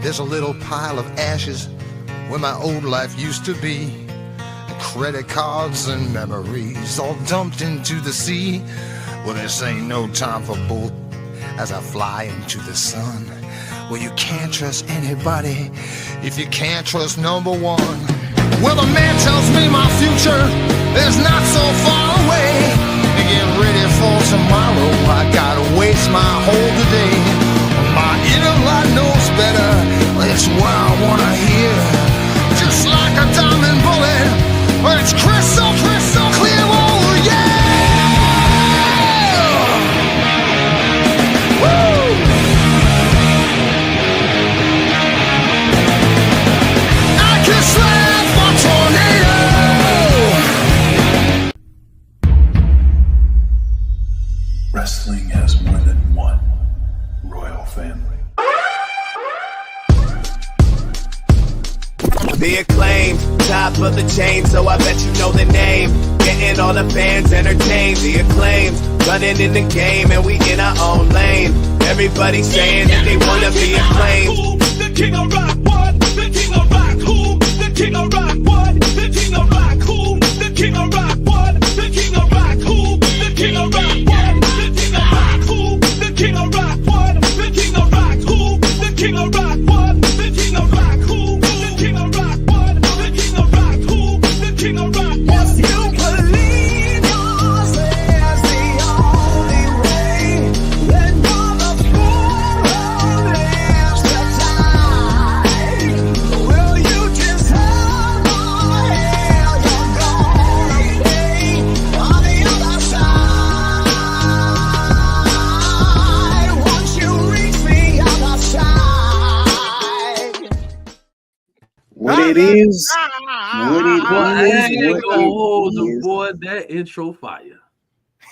There's a little pile of ashes where my old life used to be. Credit cards and memories all dumped into the sea. Well, this ain't no time for bull as I fly into the sun. Well, you can't trust anybody if you can't trust number one. Well, the man tells me my future is not so far away. To get ready for tomorrow, I gotta waste my whole today. My inner light knows better, it's what I wanna hear. Just like a diamond bullet, but it's crystal, crystal clear, oh yeah! Woo! I can slap a tornado! Wrestling has more than one royal family. The Acclaimed, top of the chain, so I bet you know the name. Getting all the fans entertained. The Acclaimed, running in the game, and we in our own lane. Everybody saying that they wanna be acclaimed. The king of rock, what? The king of rock, who? The king of rock, what? The king of rock, who? The king of rock, what? The king of rock, who? The king of rock, what? The king of rock, who? The king of rock, what? The king of rock, who? The king of rock, what? The king of rock, who? The king of rock, what? The king of rock, who? The king of rock, what? If you believe yours is the only way, then you're the fool who lives to die. Will you just hold my hand? You're gonna pay on the other side. Once you reach the other side. What it is, boy, that intro fire.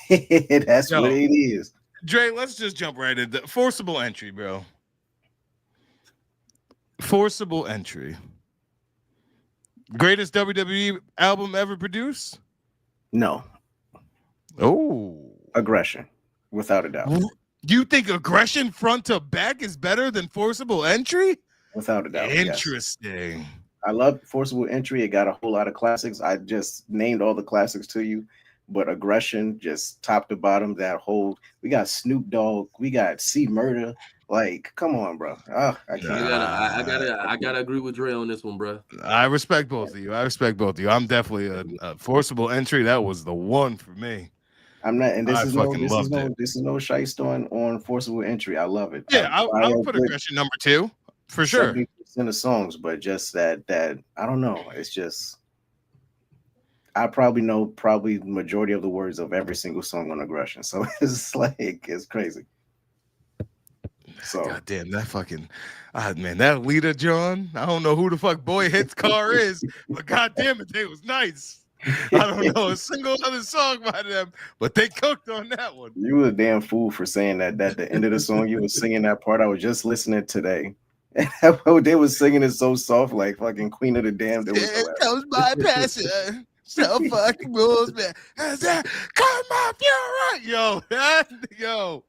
That's Yo. what it is. Dre, let's just jump right into forcible entry, bro. Forcible entry. Greatest WWE album ever produced? No, Oh. aggression, without a doubt. You think aggression front to back is better than forcible entry? Without a doubt. Yes. Interesting. I love Forcible Entry. It got a whole lot of classics. I just named all the classics to you, but aggression, just top to bottom, that whole. We got Snoop Dogg, we got C Murder. Like, come on, bro. Oh, I can't. I gotta agree with Dre on this one, bro. I respect both of you. I'm definitely a forcible entry. That was the one for me. I'm not, and I fucking loved it. This is no shiest on Forcible Entry. I love it. Yeah, I'll put aggression number 2 for sure. 70% of songs, but just that I don't know. It's just I probably know the majority of the words of every single song on aggression. So it's like it's crazy. So God damn, that fucking man, that Lita John. I don't know who the fuck Boy Hits Car is, but god damn it, they was nice. I don't know a single other song by them, but they cooked on that one. you were a damn fool for saying that at the end of the song you were singing that part. I was just listening today. And they was singing it so soft, like fucking Queen of the Damned. It comes my passion. So fucking rules, man. Come up, you're right. Yo,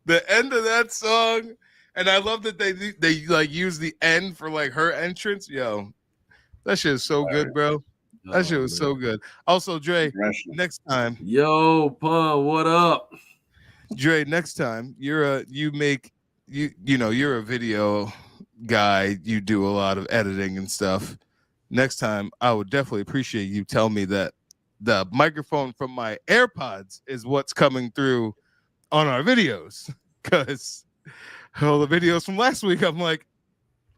the end of that song, and I love that they like use the end for like her entrance. Yo, that shit is so good, bro. That shit was so good. Also, Dre, next time. Yo, Pun, what up? Dre, next time you're a video guy. You do a lot of editing and stuff. Next time, I would definitely appreciate you tell me that the microphone from my AirPods is what's coming through on our videos. Because all the videos from last week, I'm like,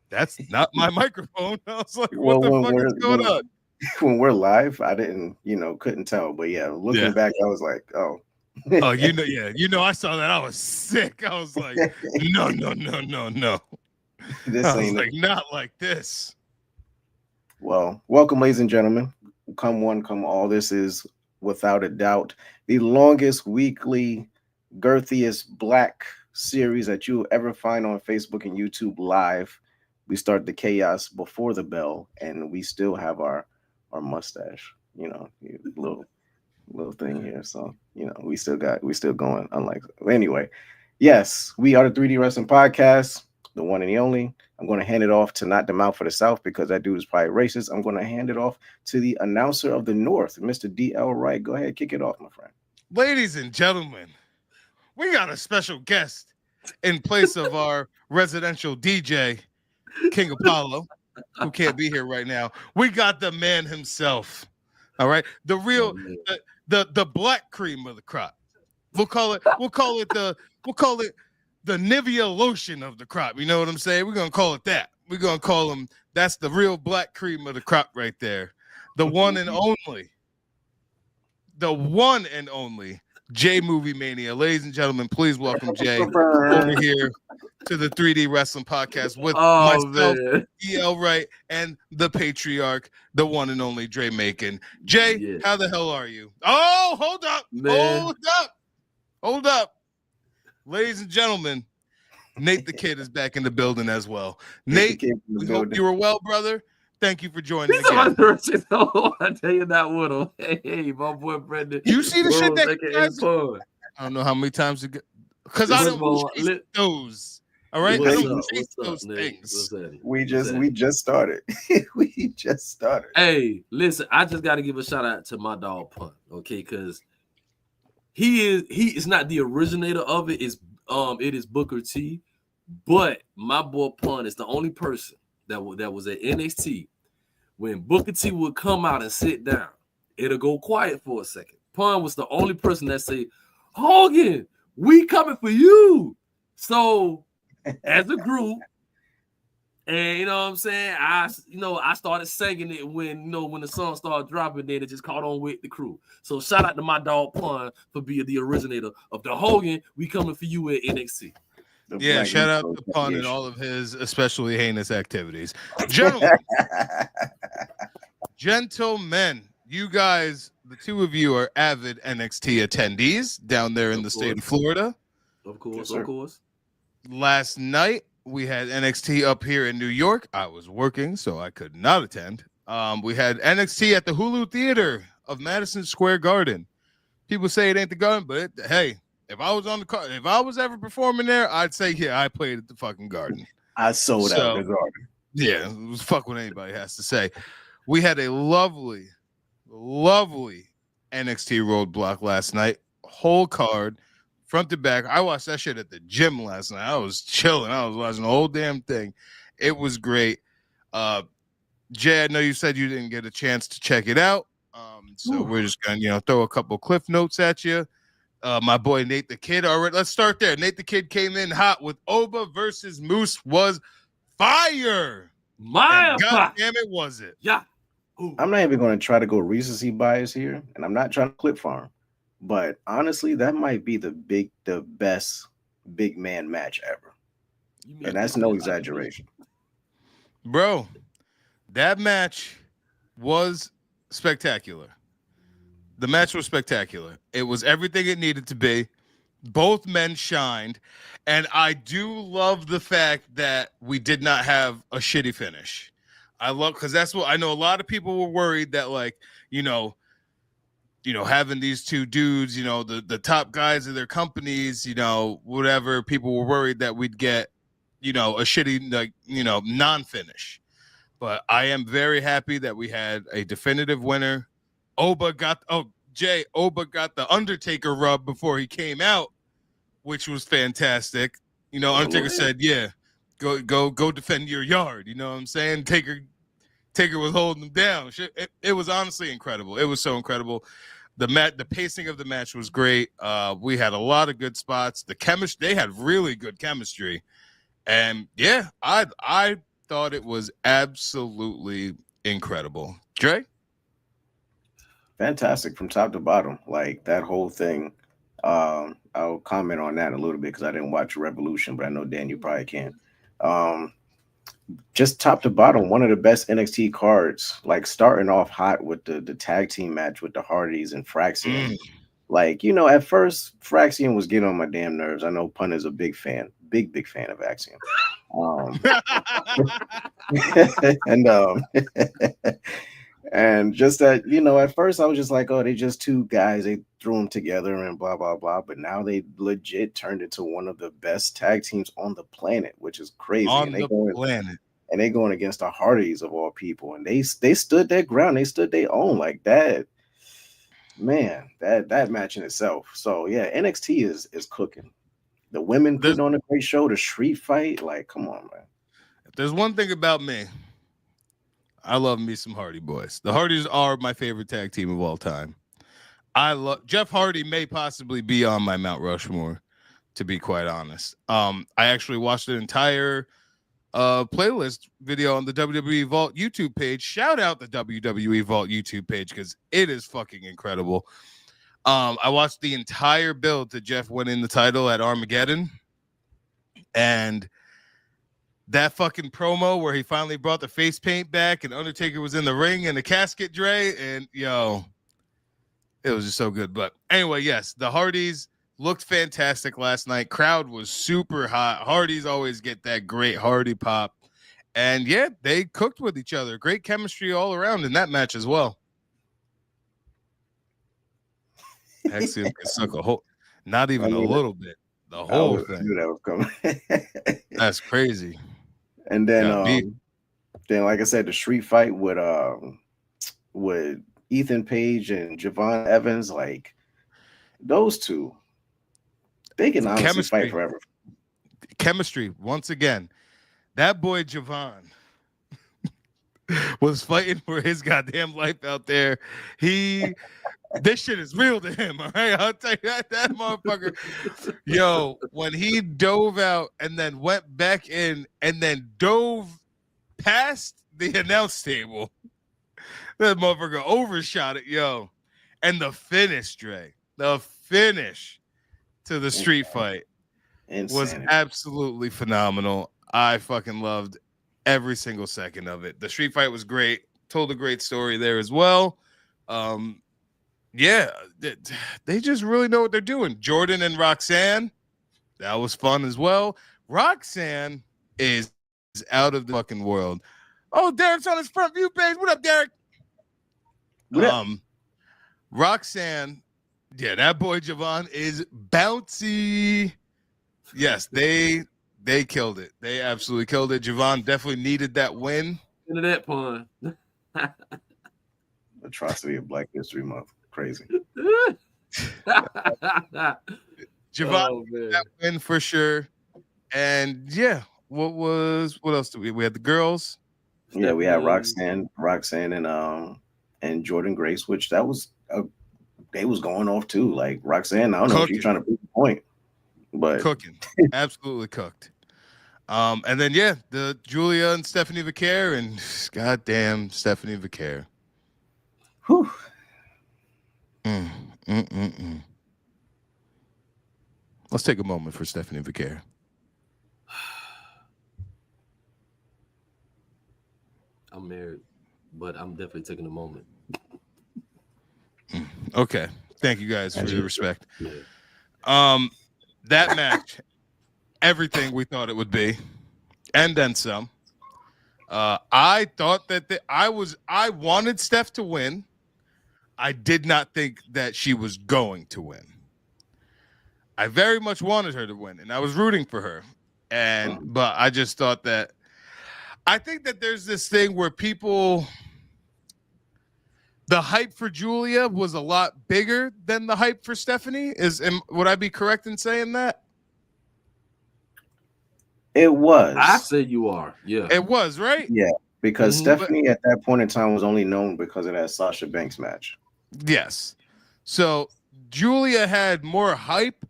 that's not my microphone. I was like, what the fuck is going on? When we're live, I didn't, couldn't tell. But yeah, looking back, I was like, oh. Oh, I saw that. I was sick. I was like, no. This I was ain't like, not like this. Well, welcome, ladies and gentlemen. Come one, come all. This is, without a doubt, the longest weekly, girthiest black series that you'll ever find on Facebook and YouTube live. We start the chaos before the bell, and we still have our mustache, little thing here. So, we still going. Unlike anyway, yes, we are the 3D Wrestling Podcast. the one and the only. I'm going to hand it off to not the mouth for the South because that dude is probably racist. I'm going to hand it off to the announcer of the North, Mr. D.L. Wright. Go ahead, kick it off, my friend. Ladies and gentlemen, we got a special guest in place of our residential DJ, King Apollo, who can't be here right now. We got the man himself. All right, the real, the black cream of the crop. We'll call it the Nivea lotion of the crop. You know what I'm saying? We're gonna call it that. We're gonna call him. That's the real black cream of the crop right there. The one and only. The one and only J Movie Mania. Ladies and gentlemen, please welcome Jay over here to the 3D Wrestling Podcast with myself, E.L. Wright, and the patriarch, the one and only Dre Macon. Jay, how the hell are you? Oh, hold up. Man. Hold up. Ladies and gentlemen, Nate the Kid is back in the building as well. Nate, we hope you were well, brother. Thank you for joining again. I tell you that with him. Hey, my boy Brendan. You see the shit that I don't know how many times to get because I don't chase those. All right, I don't chase those things. We just started. We just started. Hey, listen, I just got to give a shout out to my dog Pun, okay? Because he is not the originator of it. It is Booker T, but my boy Pun is the only person that was at NXT. When Booker T would come out and sit down, it'll go quiet for a second. Pun was the only person that say, Hogan, we coming for you. So as a group, and you know what I'm saying, I started singing it when the song started dropping, then it just caught on with the crew. So shout out to my dog Pun for being the originator of the Hogan, we coming for you at NXT. Yeah, shout out to Pun and all of his especially heinous activities. Gentlemen, you guys, the two of you are avid NXT attendees down there in the state of Florida. Of course, yes, of course. Last night, we had NXT up here in New York. I was working, so I could not attend. We had NXT at the Hulu Theater of Madison Square Garden. People say it ain't the Garden, but hey, if I was on the car, if I was ever performing there, I'd say, yeah, I played at the fucking Garden. I sold out the Garden. Yeah, it was fuck what anybody has to say. We had a lovely NXT roadblock last night. Whole card, front to back. I watched that shit at the gym last night. I was chilling. I was watching the whole damn thing. It was great. Jay, I know you said you didn't get a chance to check it out. So we're just gonna, throw a couple cliff notes at you. My boy Nate the Kid. All right, let's start there. Nate the Kid came in hot with Oba versus Moose was fire. God damn it, was it? Yeah. Ooh. I'm not even going to try to go recency bias here, and I'm not trying to clip farm, but honestly, that might be the best big man match ever, and that's no exaggeration, bro. That match was spectacular. The match was spectacular. It was everything it needed to be. Both men shined. And I do love the fact that we did not have a shitty finish. I love, because that's what I know. A lot of people were worried that, like, having these two dudes, the top guys of their companies, whatever, people were worried that we'd get, a shitty, non-finish. But I am very happy that we had a definitive winner. Oba got the Undertaker rub before he came out, which was fantastic. Undertaker said, "Yeah, go defend your yard." You know what I'm saying? Taker was holding him down. It was honestly incredible. It was so incredible. The pacing of the match was great. We had a lot of good spots. The chemistry, they had really good chemistry, and yeah, I thought it was absolutely incredible. Dre? Fantastic from top to bottom. Like that whole thing. I'll comment on that a little bit because I didn't watch Revolution, but I know Dan, you probably can. Just top to bottom, one of the best NXT cards. Like starting off hot with the tag team match with the Hardys and Fraxian. Like, at first Fraxian was getting on my damn nerves. I know Pun is a big fan of Axiom. And just that, at first I was just like, oh, they just two guys. They threw them together and blah, blah, blah. But now they legit turned into one of the best tag teams on the planet, which is crazy. On the planet. And they going against the Hardys of all people. And they stood their ground. They stood their own like that. Man, that match in itself. So yeah, NXT is cooking. The women putting on a great show, the street fight. Like, come on, man. If there's one thing about me, I love me some Hardy Boys. The Hardys are my favorite tag team of all time. I love Jeff Hardy may possibly be on my Mount Rushmore, to be quite honest. I actually watched an entire playlist video on the WWE Vault YouTube page. Shout out the WWE Vault YouTube page because it is fucking incredible. I watched the entire build to Jeff winning the title at Armageddon, and that fucking promo where he finally brought the face paint back and Undertaker was in the ring and the casket tray, and it was just so good. But anyway, yes, the Hardys looked fantastic last night. Crowd was super hot. Hardys always get that great Hardy pop. And yeah, they cooked with each other. Great chemistry all around in that match as well. Axiom can suck a whole, not even a little bit. The whole thing. I knew that was coming. That's crazy. And then like I said, the street fight with Ethan Page and Javon Evans, like those two, they can honestly fight forever. Chemistry, once again. That boy Javon was fighting for his goddamn life out there. This shit is real to him, all right? I'll tell you that motherfucker. Yo, when he dove out and then went back in and then dove past the announce table, that motherfucker overshot it, yo. And the finish, Dre, the finish to the street fight was absolutely phenomenal. I fucking loved every single second of it. The street fight was great. Told a great story there as well. Yeah, they just really know what they're doing. Jordan and Roxanne, that was fun as well. Roxanne is out of the fucking world. Oh, Derek's on his front view page. What up, Derek? Roxanne, yeah, that boy Javon is bouncy. Yes, they killed it. They absolutely killed it. Javon definitely needed that win. Into that pun. Atrocity of Black History Month. Crazy. Javon that win for sure. And yeah, what else do we had the girls? Yeah, we had Roxanne and Jordan Grace, which that was they was going off too. Like Roxanne, I don't know if she's trying to prove the point, but cooking. Absolutely cooked. And then yeah, the Julia and Stephanie Vicaire, and goddamn Stephanie Vicaire. Whew. Let's take a moment for Stephanie Vicaire. I'm married, but I'm definitely taking a moment. Okay. Thank you guys for your respect. Yeah. That match, everything we thought it would be, and then some. I thought that I wanted Steph to win. I did not think that she was going to win. I very much wanted her to win, and I was rooting for her. But I just thought that I think that there's this thing where the hype for Julia was a lot bigger than the hype for Stephanie. Would I be correct in saying that? It was. I said you are. Yeah. It was, right? Yeah, because Stephanie at that point in time was only known because of that Sasha Banks match. Yes. So Julia had more hype.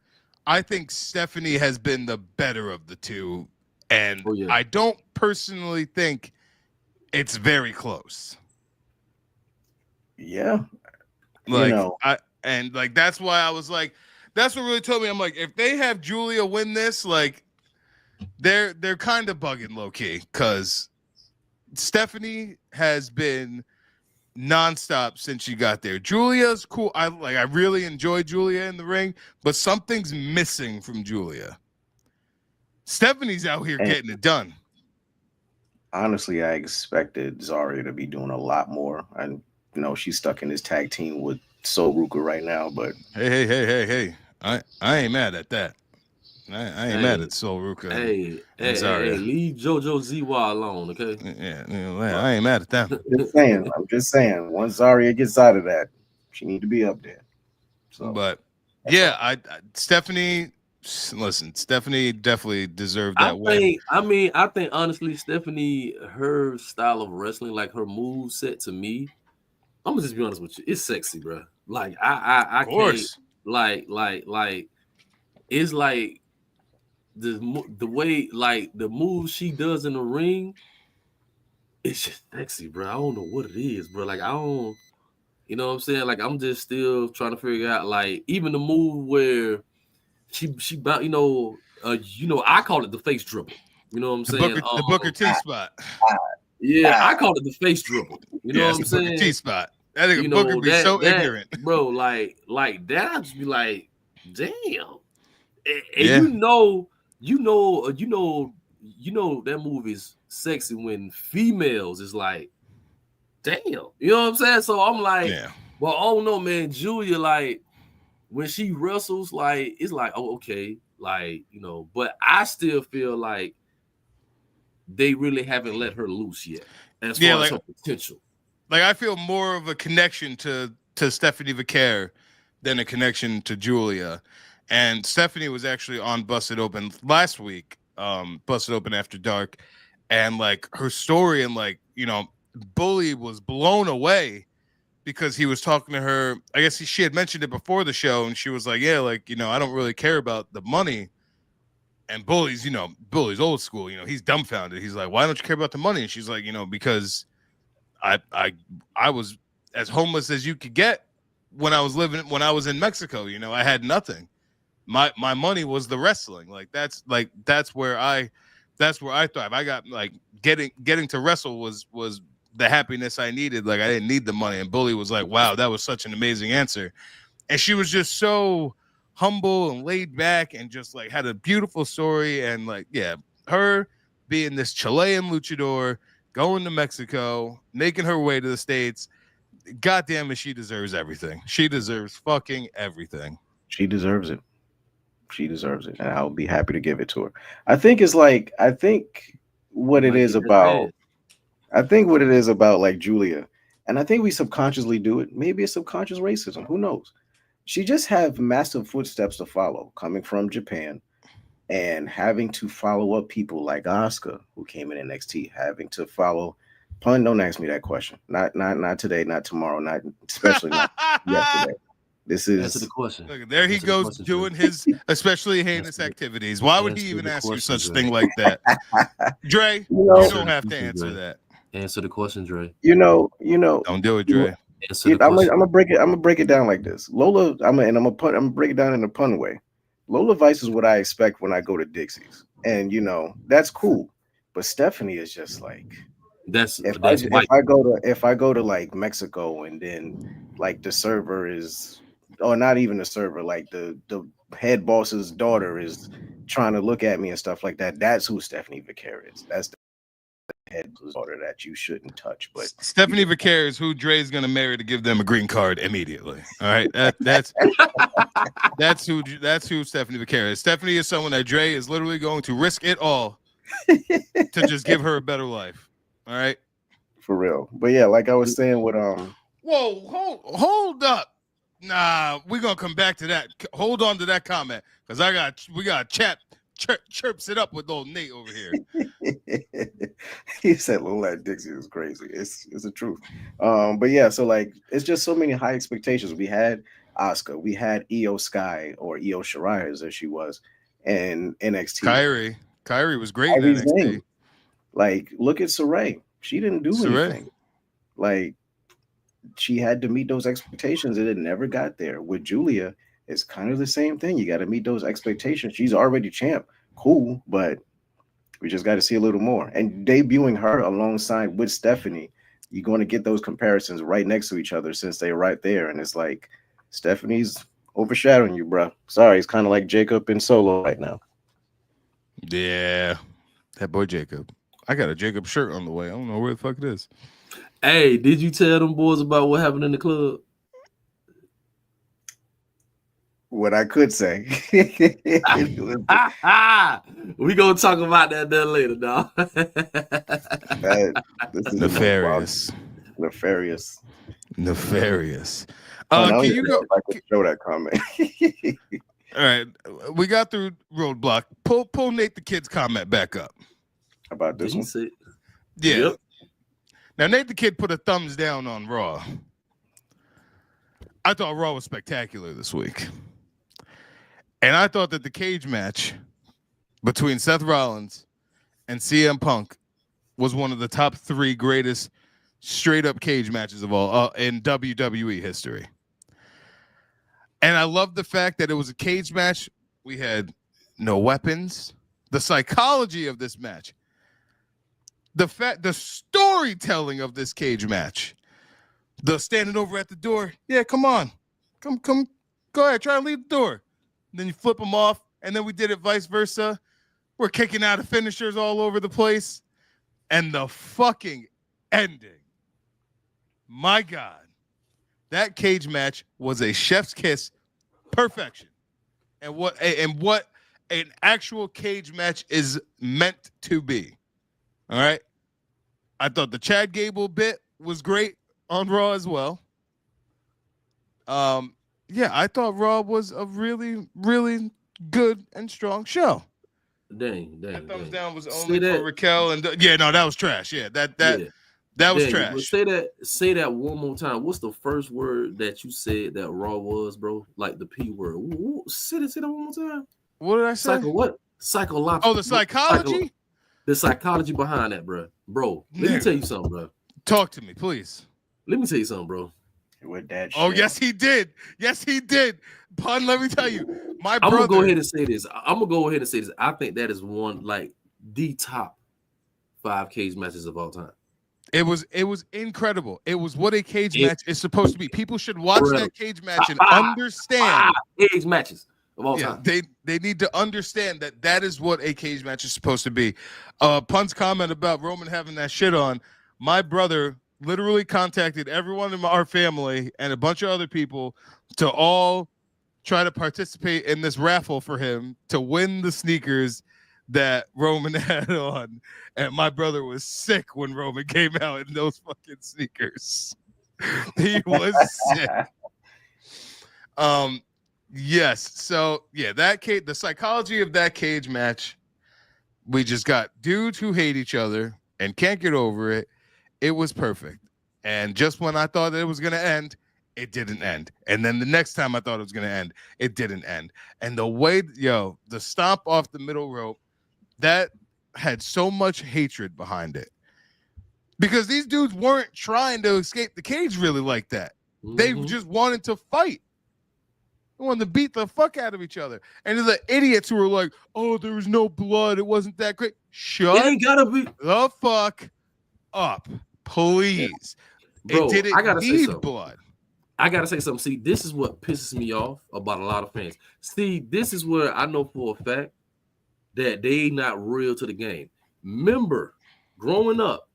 I think Stephanie has been the better of the two. And I don't personally think it's very close. Yeah. That's why I was like, that's what really told me. I'm like, if they have Julia win this, like they're kind of bugging low key because Stephanie has been nonstop since she got there. Julia's cool. I really enjoy Julia in the ring, but something's missing from Julia. Stephanie's out here getting it done. honestly, I expected Zarya to be doing a lot more. I know she's stuck in this tag team with Soul Ruka right now, but Hey. I ain't mad at that. I ain't mad Hey, at Soul Ruka and hey, Zarya. leave JoJo ZY alone, okay? Yeah, I ain't mad at them. I'm just saying, once Zarya gets out of that, she need to be up there. So But that's yeah, all. Stephanie. Listen, Stephanie definitely deserved I that win. think, I think honestly, Stephanie, her style of wrestling, like her move set to me, I'm gonna just be honest with you, it's sexy, bro. Like Of I can't course, like it's like the way like the moves she does in the ring, it's just sexy, bro. I don't know what it is, bro. Like I don't, you know what I'm saying? Like I'm just still trying to figure out like even the move where she bound, I call it the face dribble. You know what I'm saying? The Booker T spot. Yeah, I call it the face dribble. You know Yeah, what it's I'm the Booker T saying? spot. I think You Booker know be so that ignorant. bro, like that. I just be like, damn. And Yeah, that movie is sexy when females is like, damn. You know what I'm saying? So I'm like, yeah. well, oh no, man, Julia, like when she wrestles, like it's like, oh, okay, like but I still feel like they really haven't let her loose yet as Yeah, far as her potential. like I feel more of a connection to Stephanie Vicaire than a connection to Julia. And Stephanie was actually on Busted Open last week, Busted Open After Dark, and like her story and like, Bully was blown away because he was talking to her. I guess she had mentioned it before the show, and she was like, "Yeah, like I don't really care about the money." And Bully's old school. He's dumbfounded. He's like, "Why don't you care about the money?" And she's like, "Because I I I was as homeless as you could get when I was in Mexico. I had nothing. My money was the wrestling. That's where I thrive. I got like getting to wrestle was the happiness I needed. Like I didn't need the money." And Bully was like, "Wow, that was such an amazing answer." And she was just so humble and laid back and just like had a beautiful story. And like, yeah, her being this Chilean luchador, going to Mexico, making her way to the States. God damn it, she deserves everything. She deserves fucking everything. She deserves it. She deserves it, and I'll be happy to give it to her. I think You what it might is get that about. bad. I think what it is about like Julia, and I think we subconsciously do it. Maybe it's subconscious racism. Who knows? She just have massive footsteps to follow, coming from Japan and having to follow up people like Asuka, who came in NXT, having to follow. Pun, don't ask me that question. Not today, not tomorrow, not especially not yesterday. This Answer the is question. Look, there he Answer the goes question, Dre. doing his especially heinous Answer activities. Why would he answer even the ask you question, such Dre. thing like that? Dre, you know, you Answer don't the have to question, answer Dre. that. Answer the question, Dre. you know. Don't do it, Dre. Answer the I'm question. gonna break it. I'm gonna break it down like this. Lola, I'm gonna break it down in a pun way. Lola Vice is what I expect when I go to Dixie's, and that's cool. But Stephanie is just like That's white. if I go to like Mexico and then like the server is, or not even the server, like the head boss's daughter is trying to look at me and stuff like that. That's who Stephanie Vicaire is. That's the head boss's daughter that you shouldn't touch, but you Stephanie just Vicaire is who Dre's gonna marry to give them a green card immediately. All right, that's who Stephanie Vicaire is. Stephanie is someone that Dre is literally going to risk it all to just give her a better life. All right. for real. But yeah, like I was saying with Whoa, hold up. Nah, we're gonna come back to that. Hold on to that comment because we got chirps it up with old Nate over here. he said Lola Dixie was crazy. It's the truth. But yeah, so like it's just so many high expectations. We had Asuka, we had Io Sky or Io Shirai as she was in NXT. Kyrie was great in Kyrie's NXT. name. Like, look at Saray. She didn't do Saray. anything. Like, she had to meet those expectations and it never got there. With Julia, it's kind of the same thing. You got to meet those expectations. She's already champ. Cool, but we just got to see a little more. And debuting her alongside with Stephanie, you're going to get those comparisons right next to each other since they're right there. And it's like Stephanie's overshadowing you, bro. Sorry, it's kind of like Jacob in Solo right now. Yeah, that boy Jacob. I got a Jacob shirt on the way. I don't know where the fuck it is. Hey, did you tell them boys about what happened in the club? What I could say. We gonna talk about that later, dog. This is Nefarious. Nefarious. Nefarious. Now Can you you go? I could show that comment. All right, we got through roadblock. Pull Nate the Kid's comment back up. About this one. Say, Yeah. Yep. Now Nate the Kid put a thumbs down on Raw. I thought Raw was spectacular this week. And I thought that the cage match between Seth Rollins and CM Punk was one of the top 3 greatest straight up cage matches of all in WWE history. And I love the fact that it was a cage match. We had no weapons. The psychology of this match. The storytelling of this cage match. The standing over at the door. Yeah, come on. Come. Go ahead. Try to leave the door. Then you flip them off. And then we did it vice versa. We're kicking out of finishers all over the place. And the fucking ending. My God. That cage match was a chef's kiss. Perfection. And what an actual cage match is meant to be. All right. I thought the Chad Gable bit was great on Raw as well. Yeah, I thought Raw was a really, really good and strong show. Dang. That thumbs down was Say only that. for Raquel and that was trash. Yeah, that was Dang, trash. but say that one more time. What's the first word that you said that Raw was, bro? Like the P word. Say that one more time. What did I say? Psychological. Oh, the psychology? The psychology behind that, bro. Bro, let me tell you something, bro. Talk to me, please. Let me tell you something, bro. With that Oh, shit. yes, he did. Yes, he did. Pun, let me tell you. My I'm brother. gonna go ahead and say this. I think that is one like the top 5 cage matches of all time. It was incredible. It was what a cage match is supposed to be. People should watch that cage match and understand. Cage matches of all time. They need to understand that is what a cage match is supposed to be. Pun's comment about Roman having that shit on. My brother literally contacted everyone in our family and a bunch of other people to all try to participate in this raffle for him to win the sneakers that Roman had on. And my brother was sick when Roman came out in those fucking sneakers. He was sick. Yes. So yeah, the psychology of that cage match, we just got dudes who hate each other and can't get over it. It was perfect. And just when I thought it was going to end, it didn't end. And then the next time I thought it was going to end, it didn't end. And the way, the stomp off the middle rope, that had so much hatred behind it. Because these dudes weren't trying to escape the cage really like that. Mm-hmm. They just wanted to fight. They wanted to beat the fuck out of each other. And the idiots who were like, oh, there was no blood. It wasn't that great. Shut it ain't gotta be the fuck up, please. Bro, it didn't need blood. I gotta say something. See, this is what pisses me off about a lot of fans. See, this is where I know for a fact that they not real to the game. Remember, growing up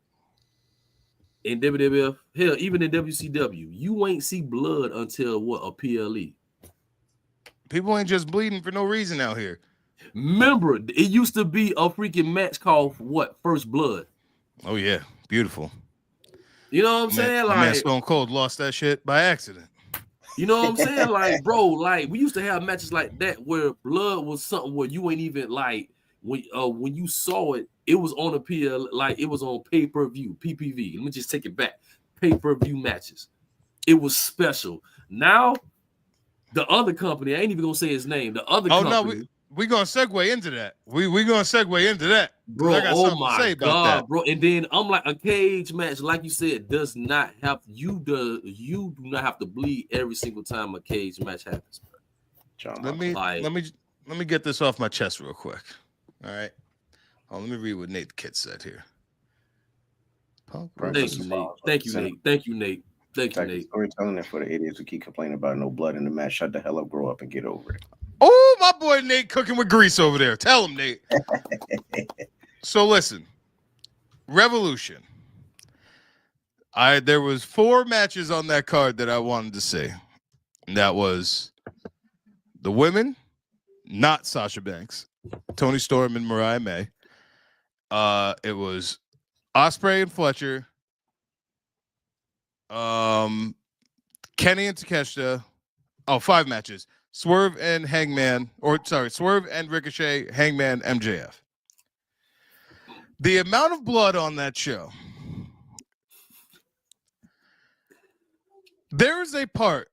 in WWF, hell, even in WCW, you ain't see blood until a PLE. People ain't just bleeding for no reason out here. Remember, it used to be a freaking match called First Blood. Oh yeah, beautiful. You know what I'm saying? Like, man, Stone Cold lost that shit by accident. You know what I'm saying? Like, bro, like we used to have matches like that where blood was something where you ain't even like when you saw it, it was on a PL, like it was on pay-per-view, PPV. Let me just take it back. Pay-per-view matches. It was special. Now, the other company, I ain't even gonna say his name. The other company. Oh no, we gonna segue into that. We gonna segue into that. Bro, I got oh something to say about that. bro. And then I'm like, a cage match, like you said, does not have you do not have to bleed every single time a cage match happens. John, let me get this off my chest real quick. All right. Let me read what Nate the Kid said here. Thank you, Nate. Thank you, Nate. Thank you, Nate. Thank you, Nate. Storytelling it for the idiots who keep complaining about no blood in the match. Shut the hell up, grow up, and get over it. Oh, my boy Nate cooking with grease over there. Tell him, Nate. So listen, Revolution. There was 4 matches on that card that I wanted to see. And that was the women, not Sasha Banks, Toni Storm and Mariah May. It was Ospreay and Fletcher, Kenny and Takeshita. 5 matches. Swerve and Ricochet, Hangman, MJF. The amount of blood on that show. There is a part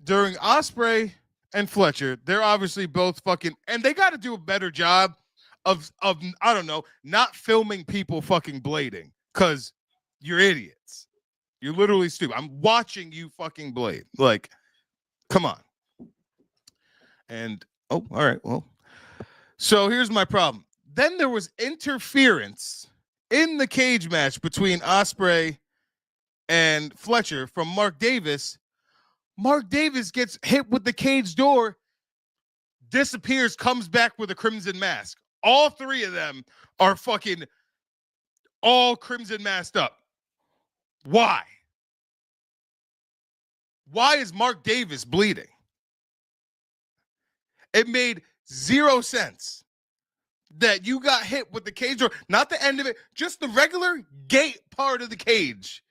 during Ospreay and Fletcher. They're obviously both fucking, and they got to do a better job of I don't know, not filming people fucking blading, because you're idiots. You're literally stupid. I'm watching you fucking blade. Like, come on. And all right, well. So here's my problem. Then there was interference in the cage match between Ospreay and Fletcher from Mark Davis. Mark Davis gets hit with the cage door, disappears, comes back with a crimson mask. All 3 of them are fucking all crimson masked up. Why? Why is Mark Davis bleeding? It made 0 sense that you got hit with the cage door, not the end of it, just the regular gate part of the cage.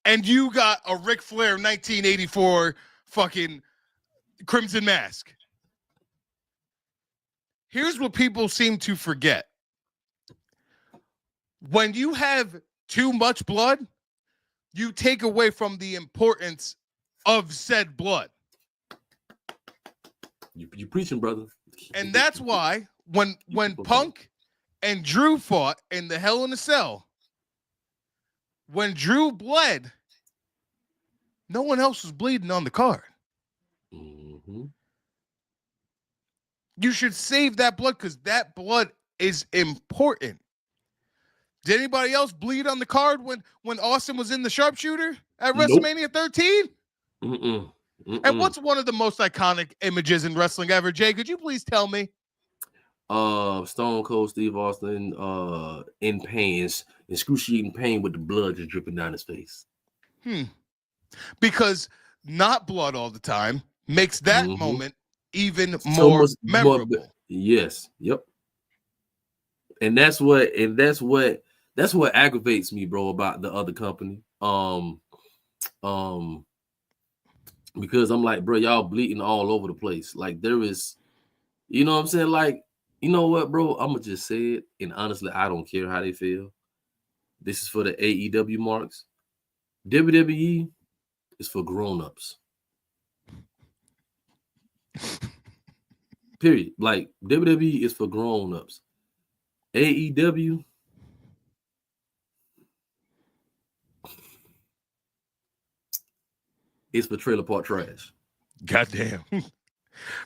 And you got a Ric Flair 1984 fucking crimson mask. Here's what people seem to forget. When you have too much blood, you take away from the importance of said blood. You preaching, brother. And that's why when Punk and Drew fought in the Hell in a Cell, when Drew bled, no one else was bleeding on the card. Mm-hmm. You should save that blood because that blood is important. Did anybody else bleed on the card when Austin was in the sharpshooter at WrestleMania 13? Mm-mm. And what's one of the most iconic images in wrestling ever? Jay, could you please tell me? Stone Cold Steve Austin in pain, excruciating pain with the blood just dripping down his face. Because not blood all the time makes that moment even So more much memorable. Yes. Yep. And that's what aggravates me, bro, about the other company. Because I'm like, bro, y'all bleeding all over the place. Like, there is, you know what I'm saying? Like, you know what, bro? I'm gonna just say it, and honestly, I don't care how they feel. This is for the AEW marks. WWE is for grown-ups. Period. Like, WWE is for grown-ups. AEW is for trailer park trash. Goddamn.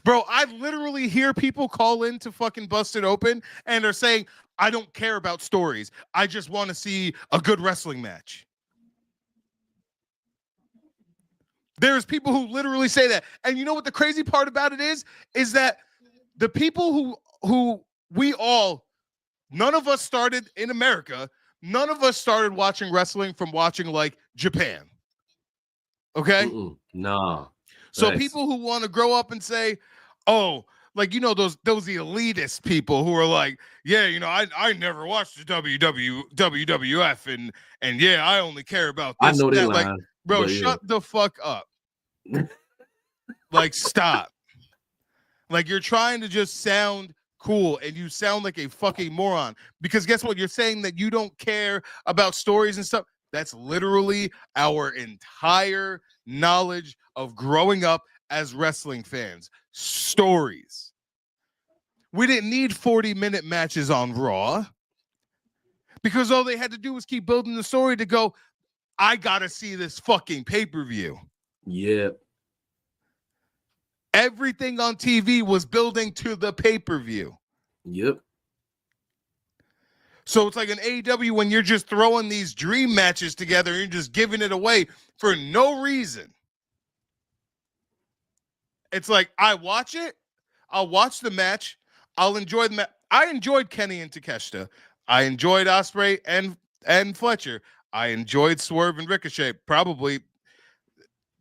Bro, I literally hear people call in to fucking Bust It Open and are saying, I don't care about stories. I just want to see a good wrestling match. There's people who literally say that. And you know what the crazy part about it is that the people who we all, none of us started in America. None of us started watching wrestling from watching like Japan. Okay? Nah. So Thanks. people who want to grow up and say, oh, like, you know, those elitist people who are like, yeah, you know, I never watched the WWF and yeah, I only care about this. I know they like, lying, bro, but shut the fuck up. Like, stop. Like, you're trying to just sound cool and you sound like a fucking moron, because guess what? You're saying that you don't care about stories and stuff. That's literally our entire knowledge of growing up as wrestling fans. Stories. We didn't need 40-minute matches on Raw because all they had to do was keep building the story to go, I gotta see this fucking pay-per-view. Yep. Everything on TV was building to the pay-per-view. Yep. So it's like an AEW when you're just throwing these dream matches together and you're just giving it away for no reason. It's like, I watch it, I'll watch the match, I'll enjoy the match. I enjoyed Kenny and Takeshita. I enjoyed Ospreay and Fletcher. I enjoyed Swerve and Ricochet.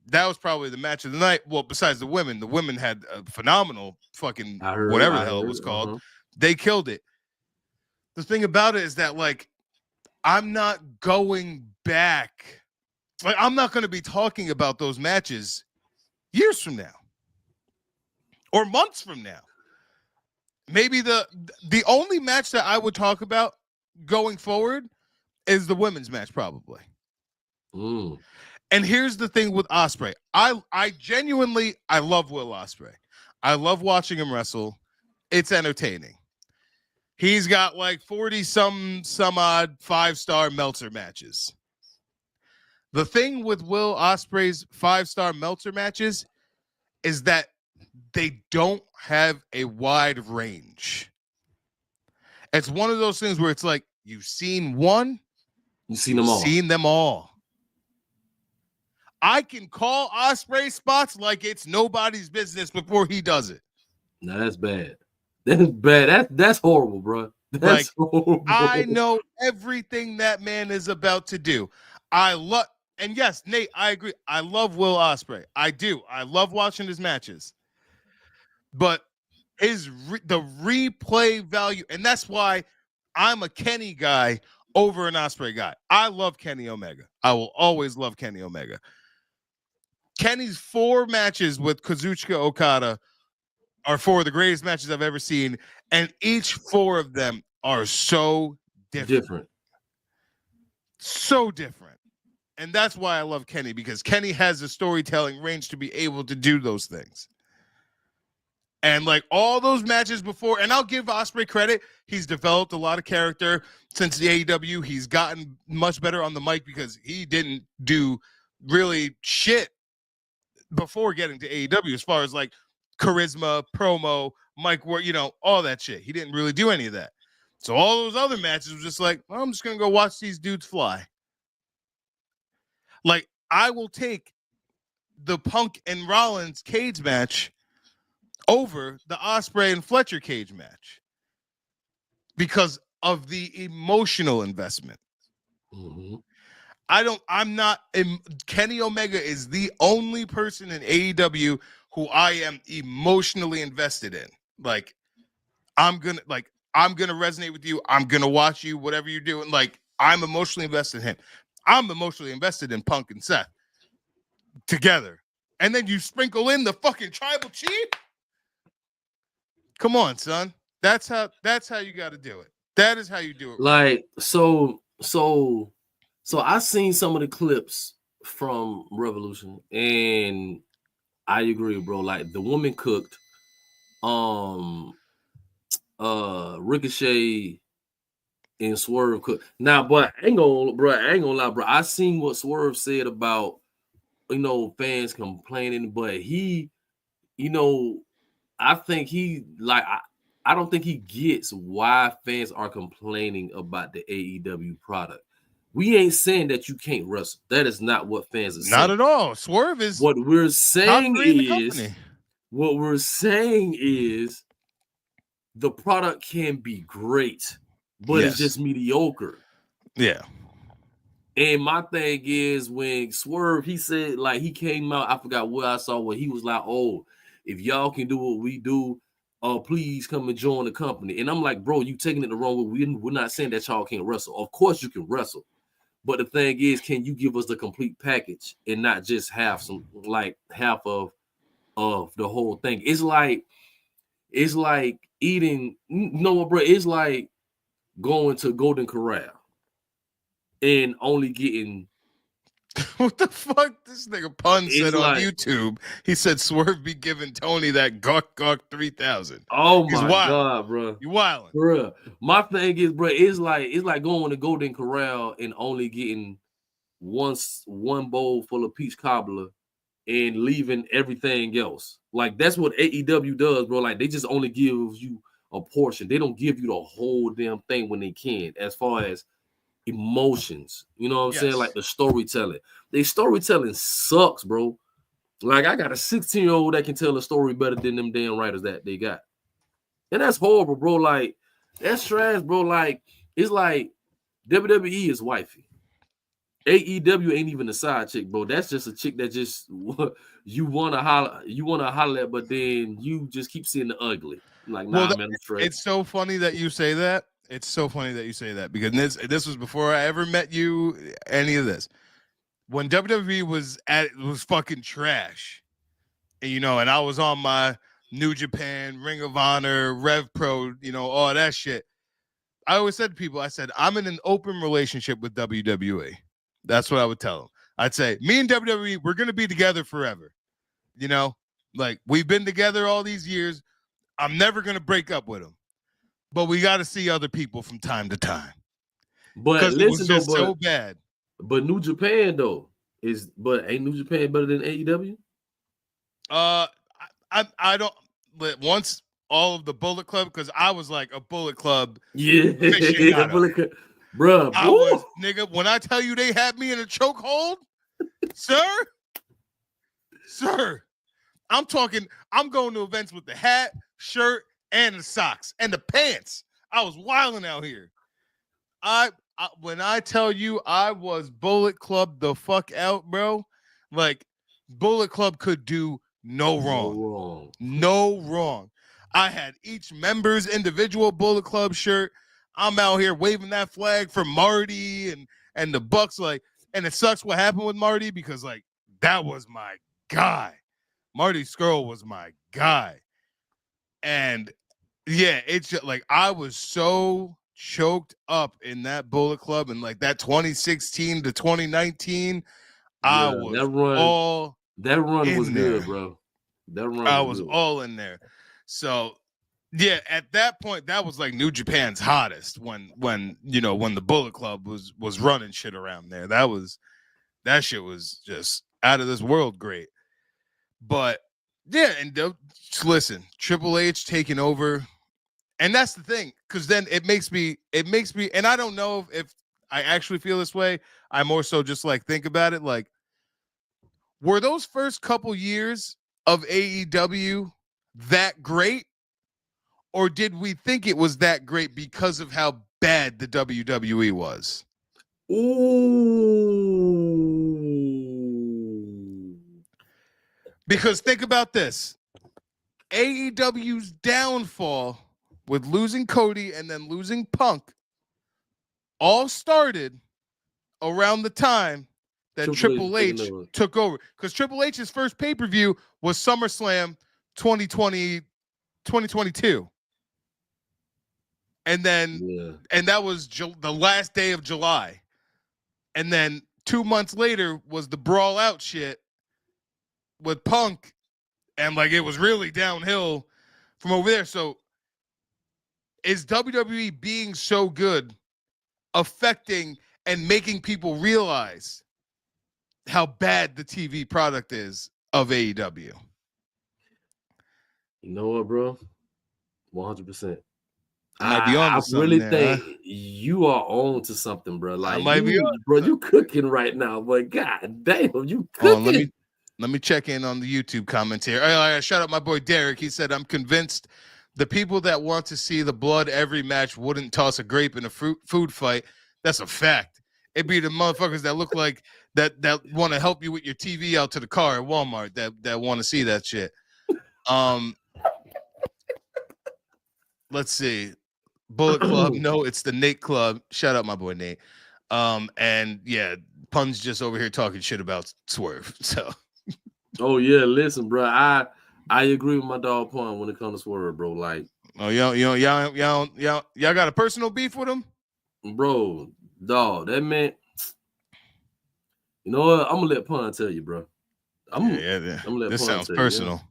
That was probably the match of the night. Well, besides the women had a phenomenal fucking whatever the hell it was called. They killed it. The thing about it is that, like, I'm not going back. Like, I'm not going to be talking about those matches years from now or months from now. Maybe the only match that I would talk about going forward is the women's match, probably. And here's the thing with Ospreay. I genuinely love Will Ospreay. I love watching him wrestle. It's entertaining. He's got like 40 some odd 5-star Meltzer matches. The thing with Will Ospreay's 5-star Meltzer matches is that they don't have a wide range. It's one of those things where it's like, you've seen one, you've seen them all. Seen them all. I can call Ospreay spots like it's nobody's business before he does it. No, that's bad. That's bad. That's horrible, bro. That's horrible. I know everything that man is about to do. And yes, Nate, I agree. I love Will Ospreay. I do. I love watching his matches. But the replay value, and that's why I'm a Kenny guy over an Ospreay guy. I love Kenny Omega. I will always love Kenny Omega. Kenny's 4 matches with Kazuchika Okada are 4 of the greatest matches I've ever seen, and each 4 of them are so different. So different. And that's why I love Kenny, because Kenny has the storytelling range to be able to do those things. And like all those matches before, and I'll give Ospreay credit, he's developed a lot of character since the AEW. He's gotten much better on the mic because he didn't do really shit before getting to AEW as far as like charisma, promo, mic work, all that shit. He didn't really do any of that. So all those other matches were just like, well, I'm just going to go watch these dudes fly. Like, I will take the Punk and Rollins cage match over the Ospreay and Fletcher cage match because of the emotional investment. Mm-hmm. Kenny Omega is the only person in AEW who I am emotionally invested in. Like, I'm gonna resonate with you. I'm gonna watch you, whatever you're doing. Like, I'm emotionally invested in him. I'm emotionally invested in Punk and Seth together. And then you sprinkle in the fucking tribal chief. Come on, son. That's how you got to do it. That is how you do it. Like, so I seen some of the clips from Revolution, and I agree, bro. Like, the woman cooked. Ricochet and Swerve cooked. Now, but I ain't gonna lie, bro. I seen what Swerve said about fans complaining, but he, I think he I don't think he gets why fans are complaining about the AEW product. We ain't saying that you can't wrestle. That is not what fans are saying. Not at all. Swerve is what we're saying is the product can be great, but it's just mediocre. Yeah. And my thing is, when Swerve, he said, like, he came out, I forgot what I saw, where he was like, oh, if y'all can do what we do, please come and join the company. And I'm like, bro, you taking it the wrong way. We're not saying that y'all can't wrestle. Of course you can wrestle. But the thing is, can you give us the complete package and not just half of the whole thing? It's like eating, bro, it's like going to Golden Corral and only getting what the fuck? This nigga Pun said on like, YouTube. He said Swerve be giving Tony that Gawk 3000. Oh my god, bro. You wildin'. Bro. My thing is, bro, it's like going to Golden Corral and only getting one bowl full of peach cobbler and leaving everything else. Like, that's what AEW does, bro. Like, they just only give you a portion. They don't give you the whole damn thing when they can, as far as emotions. You know what I'm saying? Like, the storytelling. The storytelling sucks, bro. Like, I got a 16-year-old that can tell a story better than them damn writers that they got. And that's horrible, bro. Like, that's trash, bro. Like, It's like WWE is wifey. AEW ain't even a side chick, bro. That's just a chick that just you wanna holler at, but then you just keep seeing the ugly. Like, Well, nah, man, I'm straight. it's so funny that you say that. It's so funny that you say that because this was before I ever met you. Any of this, when WWE was fucking trash, and, and I was on my New Japan, Ring of Honor, Rev Pro, all that shit. I always said to people, I said, I'm in an open relationship with WWE. That's what I would tell them. I'd say, me and WWE, we're going to be together forever. Like, we've been together all these years. I'm never going to break up with them. But we got to see other people from time to time. But Because it was listen, just though, so bad. But New Japan, though, ain't New Japan better than AEW? I don't. But once all of the Bullet Club, because I was like a Bullet Club. Yeah, aficionado. Bruh. I was, nigga, when I tell you they had me in a chokehold, sir, I'm going to events with the hat, shirt, and the socks, and the pants. I was wilding out here. When I tell you I was Bullet Club the fuck out, bro, like, Bullet Club could do no wrong. No wrong. I had each member's individual Bullet Club shirt. I'm out here waving that flag for Marty and the Bucks, like, and it sucks what happened with Marty because, like, that was my guy. Marty Scurll was my guy. And yeah, it's just like I was so choked up in that Bullet Club and like that 2016 to 2019. I was all that run was there. good, bro. That run I was all in there. So yeah, at that point, that was like New Japan's hottest when the Bullet Club was running shit around there. That shit was just out of this world great. But yeah, and listen, Triple H taking over, and that's the thing, because then it makes me, and I don't know if I actually feel this way. I more so just like think about it, like, were those first couple years of AEW that great? Or did we think it was that great because of how bad the WWE was? Ooh. Because think about this. AEW's downfall with losing Cody and then losing Punk all started around the time that Triple H took over. Because Triple H's first pay-per-view was SummerSlam 2022. And then, and that was the last day of July. And then 2 months later was the Brawl Out shit with Punk. And like, it was really downhill from over there. So is WWE being so good affecting and making people realize how bad the TV product is of AEW? You know what, bro? 100%. I really think you are on to something, bro. Like, you cooking right now, but god damn, you cooking. Let me check in on the YouTube comments here. Shout out my boy Derek. He said, I'm convinced the people that want to see the blood every match wouldn't toss a grape in a food fight. That's a fact. It'd be the motherfuckers that look like that want to help you with your TV out to the car at Walmart that want to see that shit. Let's see. Bullet Club. No, it's the Nate Club. Shout out my boy Nate. And yeah, Pun's just over here talking shit about Swerve. So. Oh yeah, listen, bro. I agree with my dog Pun when it comes to Swerve, bro. Like, y'all got a personal beef with him, bro. Dog, that man. You know what? I'm gonna let Pun tell you, bro. I'm gonna let this Pun sounds tell personal. You, yeah.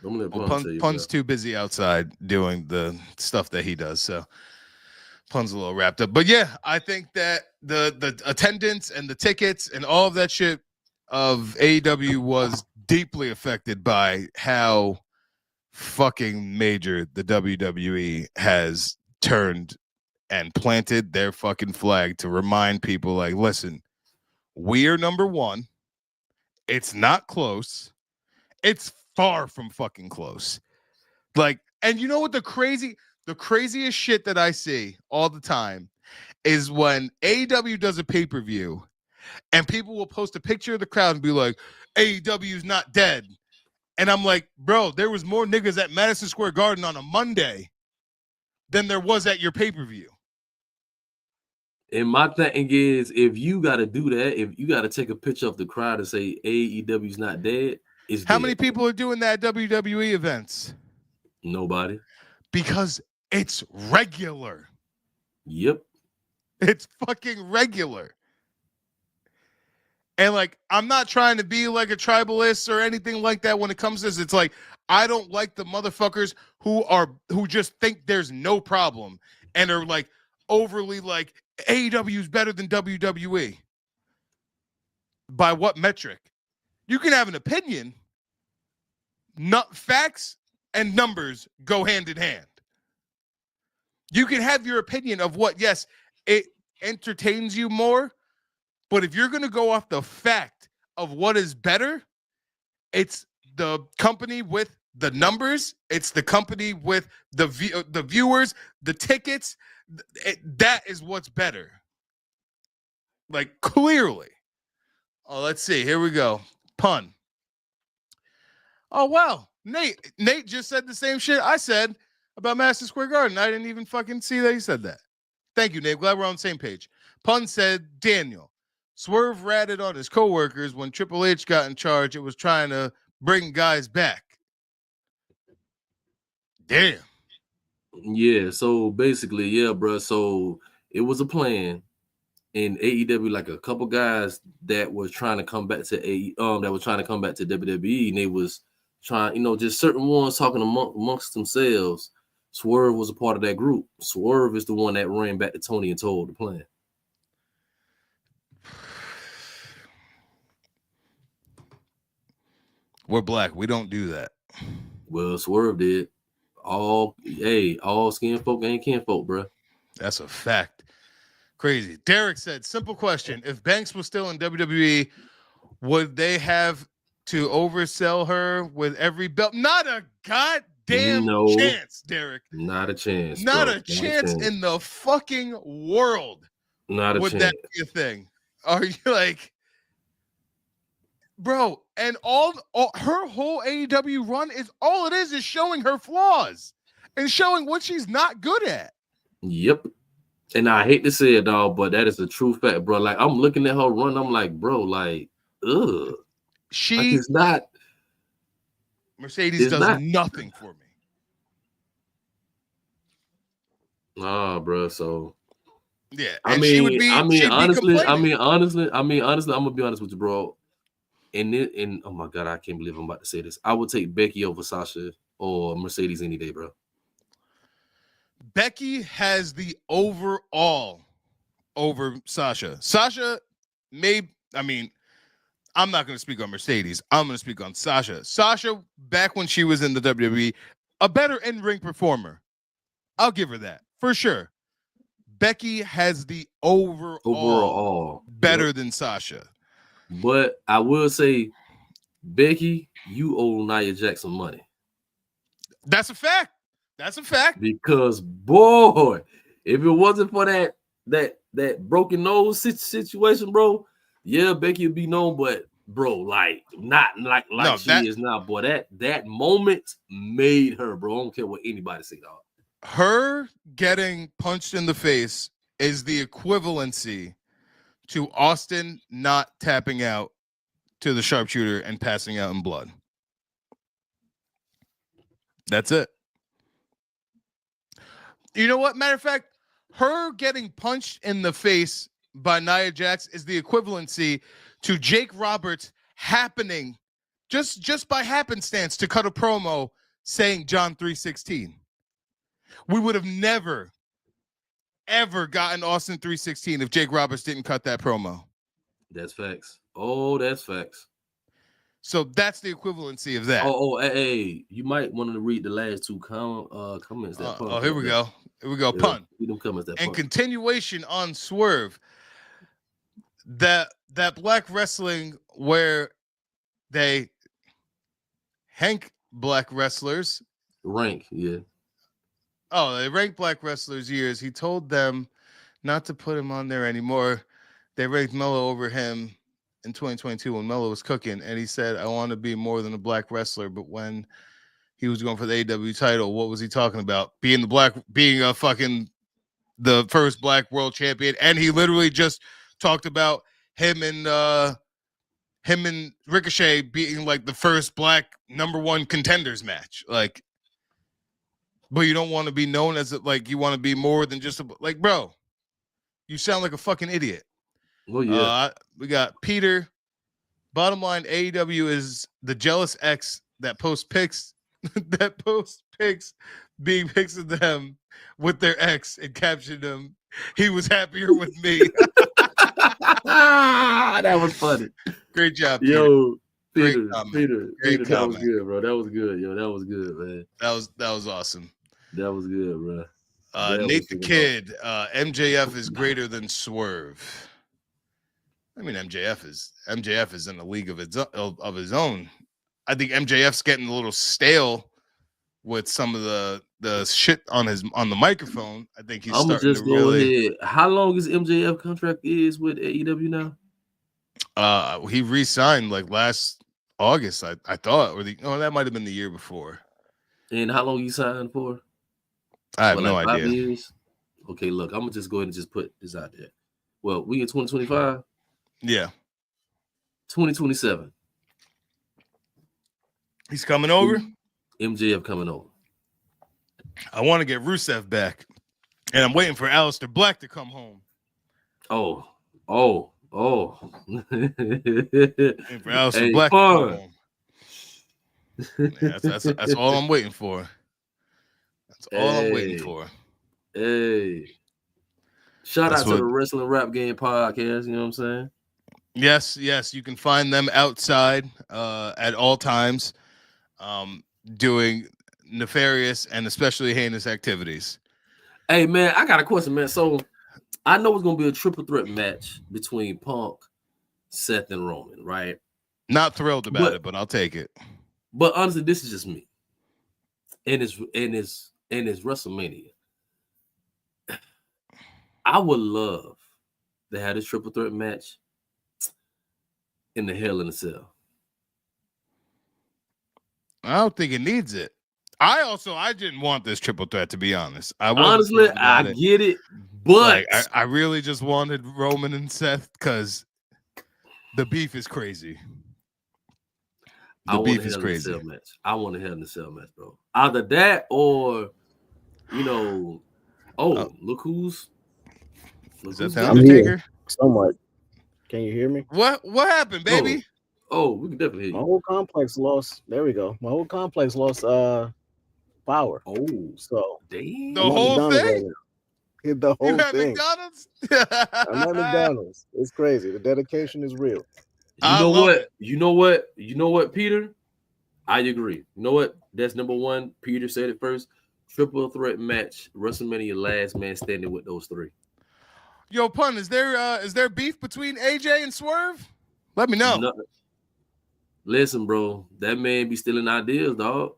I'm gonna let Pun tell you, Pun's bro. too busy outside doing the stuff that he does, so Pun's a little wrapped up. But yeah, I think that the attendance and the tickets and all of that shit of AEW was deeply affected by how fucking major the WWE has turned and planted their fucking flag to remind people, like, listen, we're number one. It's not close. It's far from fucking close. Like, and you know what the craziest shit that I see all the time is when AEW does a pay-per-view and people will post a picture of the crowd and be like, AEW is not dead. And I'm like, bro, there was more niggas at Madison Square Garden on a Monday than there was at your pay-per-view. And my thing is, if you got to do that, if you got to take a picture of the crowd and say AEW's not dead, it's How dead. many people are doing that at WWE events? Nobody. Because it's regular. Yep. It's fucking regular. And like, I'm not trying to be like a tribalist or anything like that when it comes to this. It's like, I don't like the motherfuckers who just think there's no problem and are like overly like AEW is better than WWE. By what metric? You can have an opinion. Not facts and numbers go hand in hand. You can have your opinion of what, yes, it entertains you more. But if you're going to go off the fact of what is better, it's the company with the numbers. It's the company with the viewers, the tickets. That is what's better. Like, clearly. Oh, let's see. Here we go. Pun. Oh, wow. Nate just said the same shit I said about Madison Square Garden. I didn't even fucking see that he said that. Thank you, Nate. Glad we're on the same page. Pun said, Daniel. Swerve ratted on his coworkers when Triple H got in charge. It was trying to bring guys back. Damn. Yeah. So basically, yeah, bro. So it was a plan in AEW, like a couple guys that was trying to come back to WWE, and they was trying, just certain ones talking amongst themselves. Swerve was a part of that group. Swerve is the one that ran back to Tony and told the plan. We're black. We don't do that. Well, Swerve did. All skin folk ain't kin folk, bro. That's a fact. Crazy. Derek said, simple question. If Banks was still in WWE, would they have to oversell her with every belt? Not a goddamn chance, Derek. Not a chance. Not bro. a chance in the fucking world. Not a would chance. that be a thing? Are you like, bro? And all her whole AEW run is all it is showing her flaws and showing what she's not good at. Yep. And I hate to say it, dog, but that is a true fact, bro. Like, I'm looking at her run, I'm like, bro, like, ugh. It's not. Mercedes does nothing for me. Nah, bro. So yeah, I mean, honestly, I'm gonna be honest with you, bro. And oh my god, I can't believe I'm about to say this. I would take Becky over Sasha or Mercedes any day, bro. Becky has the overall over Sasha. Sasha I'm not going to speak on Mercedes. I'm going to speak on Sasha. Sasha, back when she was in the WWE, a better in-ring performer. I'll give her that for sure. Becky has the overall better than Sasha. But I will say, Becky, you owe Nia Jax some money. That's a fact. That's a fact. Because boy, if it wasn't for that broken nose situation, bro, yeah, Becky would be known, but bro, like not like no, she is now. Boy, that moment made her, bro. I don't care what anybody say, dog. Her getting punched in the face is the equivalency to Austin not tapping out to the sharpshooter and passing out in blood. That's it. You know what? Matter of fact, her getting punched in the face by Nia Jax is the equivalency to Jake Roberts happening just by happenstance to cut a promo saying John 3:16. We would have never, ever gotten Austin 3:16 if Jake Roberts didn't cut that promo. That's facts. Oh, that's facts. So that's the equivalency of that. Hey, you might want to read the last two comments. Here we go. Here we go. Yeah, pun. Read them comments. And continuation on Swerve. That black wrestling where they rank black wrestlers. Rank, yeah. Oh, they rank black wrestlers' years. He told them not to put him on there anymore. They ranked Melo over him in 2022 when Melo was cooking, and he said, "I want to be more than a black wrestler." But when he was going for the AEW title, what was he talking about? Being a fucking the first black world champion, and he literally just talked about him and Ricochet being like the first black #1 contenders match. Like, but you don't want to be known as like you want to be more than just like, bro. You sound like a fucking idiot. Oh yeah. We got Peter. Bottom line, AEW is the jealous ex that posts pics being pics of them with their ex and captioned them. He was happier with me. That was funny. Great job, Peter. Yo, Great Peter, comment. Peter, Great Peter, that was comment. good, bro. That was good, yo. That was good, man. That was awesome. That was good, bro. Nate the Kid, MJF is greater than Swerve. I mean, MJF is in a league of his own. I think MJF's getting a little stale with some of the shit on the microphone. I think he's starting to really. Ahead. How long is MJF contract is with AEW now? He re-signed like last August, I thought, that might have been the year before. And how long you signed for? I have no 5 idea. years? Okay, look, I'm gonna just go ahead and just put this out there. Well, we in 2025. Yeah, 2027. he's coming over. MJF coming over. I want to get Rusev back, and I'm waiting for Aleister Black to come home. Oh. Waiting for Aleister Black to come home. Yeah, that's all I'm waiting for. That's all I'm waiting for. Hey. Shout out to the Wrestling Rap Game podcast, you know what I'm saying? Yes, you can find them outside at all times, doing nefarious and especially heinous activities. Hey man, I got a question, man. So I know it's gonna be a triple threat match between Punk, Seth, and Roman, right? Not thrilled about it, but I'll take it. But honestly, this is just me. And it's WrestleMania. I would love to have this triple threat match in the Hell in a Cell. I don't think it needs it. I didn't want this triple threat, to be honest. Honestly, I get it, but like, I really just wanted Roman and Seth because the beef is crazy. The beef is crazy. I want a Hell in a Cell match, bro. Either that or, look who's. Is that the Undertaker? Somewhat. Can you hear me? What happened, baby? Oh, we can definitely hear you. My whole complex lost. There we go. My whole complex lost power. Oh, so damn. The whole thing? Hit the whole you at thing. McDonald's? I'm at McDonald's. It's crazy. The dedication is real. You know what, Peter? I agree. You know what? That's number one. Peter said it first. Triple threat match, WrestleMania, last man standing with those three. Yo, Pun, is there beef between AJ and Swerve? Let me know. Listen, bro, that man be stealing ideas, dog.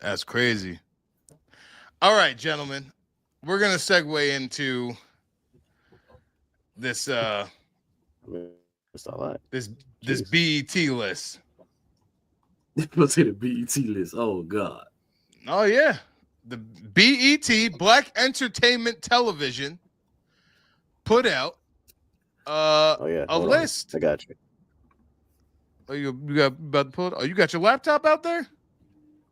That's crazy. All right, gentlemen, we're gonna segue into this this BET list. Let's say the BET list. Oh God. Oh yeah, the BET Black Entertainment Television put out a list. I got you. Oh, you got about to pull it? Oh, you got your laptop out there?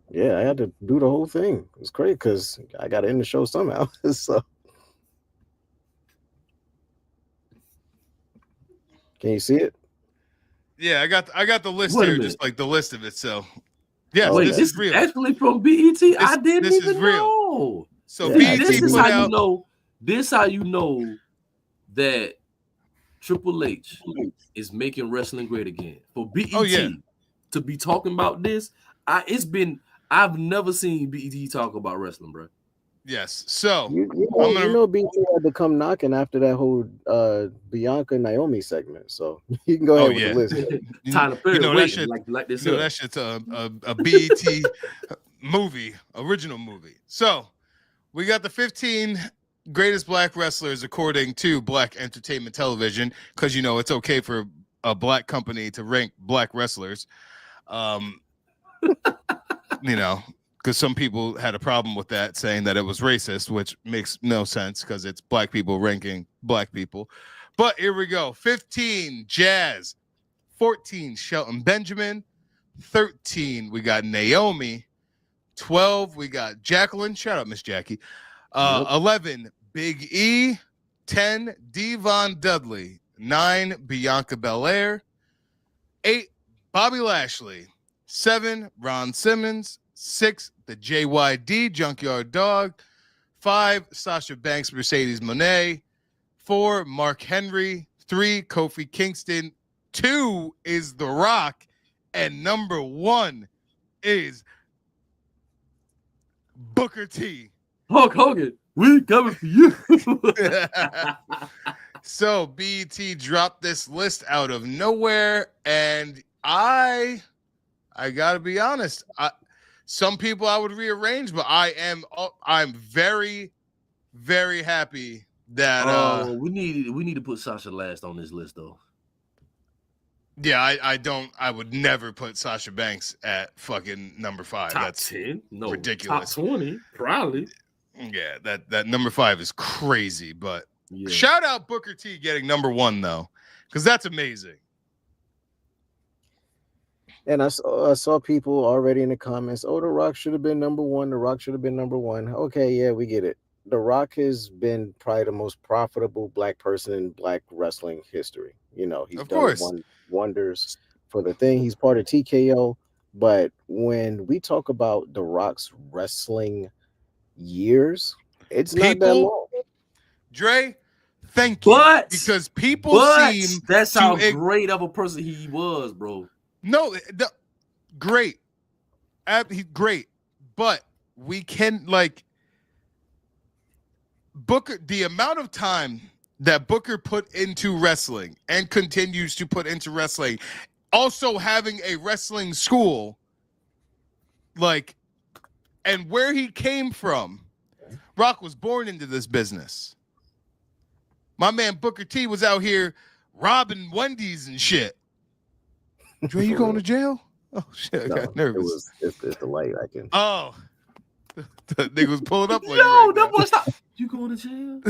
Yeah, I had to do the whole thing. It was crazy because I got to end the show somehow. So, can you see it? Yeah, I got the list here, just like the list of it. So, yes, wait, this is real. Actually, from BET, I didn't even know. So BET this is put how out. you know. This how you know that Triple H is making wrestling great again. For BET to be talking about this, I've never seen BET talk about wrestling, bro. Yes. So you know BET had to come knocking after that whole Bianca Naomi segment. So you can go ahead with the list. Tyler Perry, that shit, like this. That shit's a BET movie, original movie. So We got the 15 greatest black wrestlers according to Black Entertainment Television, because it's okay for a black company to rank black wrestlers. Because some people had a problem with that, saying that it was racist, which makes no sense because it's black people ranking black people. But here we go. 15, Jazz. 14, Shelton Benjamin. 13, we got Naomi. 12, we got Jacqueline. Shout out, Miss Jackie. 11, Big E. 10, Devon Dudley. 9, Bianca Belair. 8, Bobby Lashley. 7, Ron Simmons. 6, the JYD Junkyard Dog. 5, Sasha Banks, Mercedes Moné. 4, Mark Henry. 3, Kofi Kingston. 2 is The Rock. And number 1 is Booker T. Hulk Hogan, we coming for you. So BET dropped this list out of nowhere, and I gotta be honest. Some people I would rearrange, but I'm very, very happy that we need to put Sasha last on this list though. Yeah, I would never put Sasha Banks at fucking number 5. Top That's 10, no, ridiculous. Top 20, probably. Yeah, that number 5 is crazy, but Yeah. shout out Booker T getting number 1 though, because that's amazing. And I saw people already in the comments, oh, The Rock should have been number 1. The Rock should have been number 1. Okay, yeah, we get it. The Rock has been probably the most profitable black person in black wrestling history. He's Of done course. wonders for the thing. He's part of TKO. But when we talk about The Rock's wrestling years, it's not that long. Dre, thank you. But because people seem that's to how great of a person he was, bro. No, great. Great. But we can Booker, the amount of time that Booker put into wrestling and continues to put into wrestling, also having a wrestling school, and where he came from. Rock was born into this business. My man Booker T was out here robbing Wendy's and shit. Dre, you going to jail? Oh shit, I got nervous. It's the light I can. Oh, the nigga was pulling up. No, that boy, stop. You going to jail?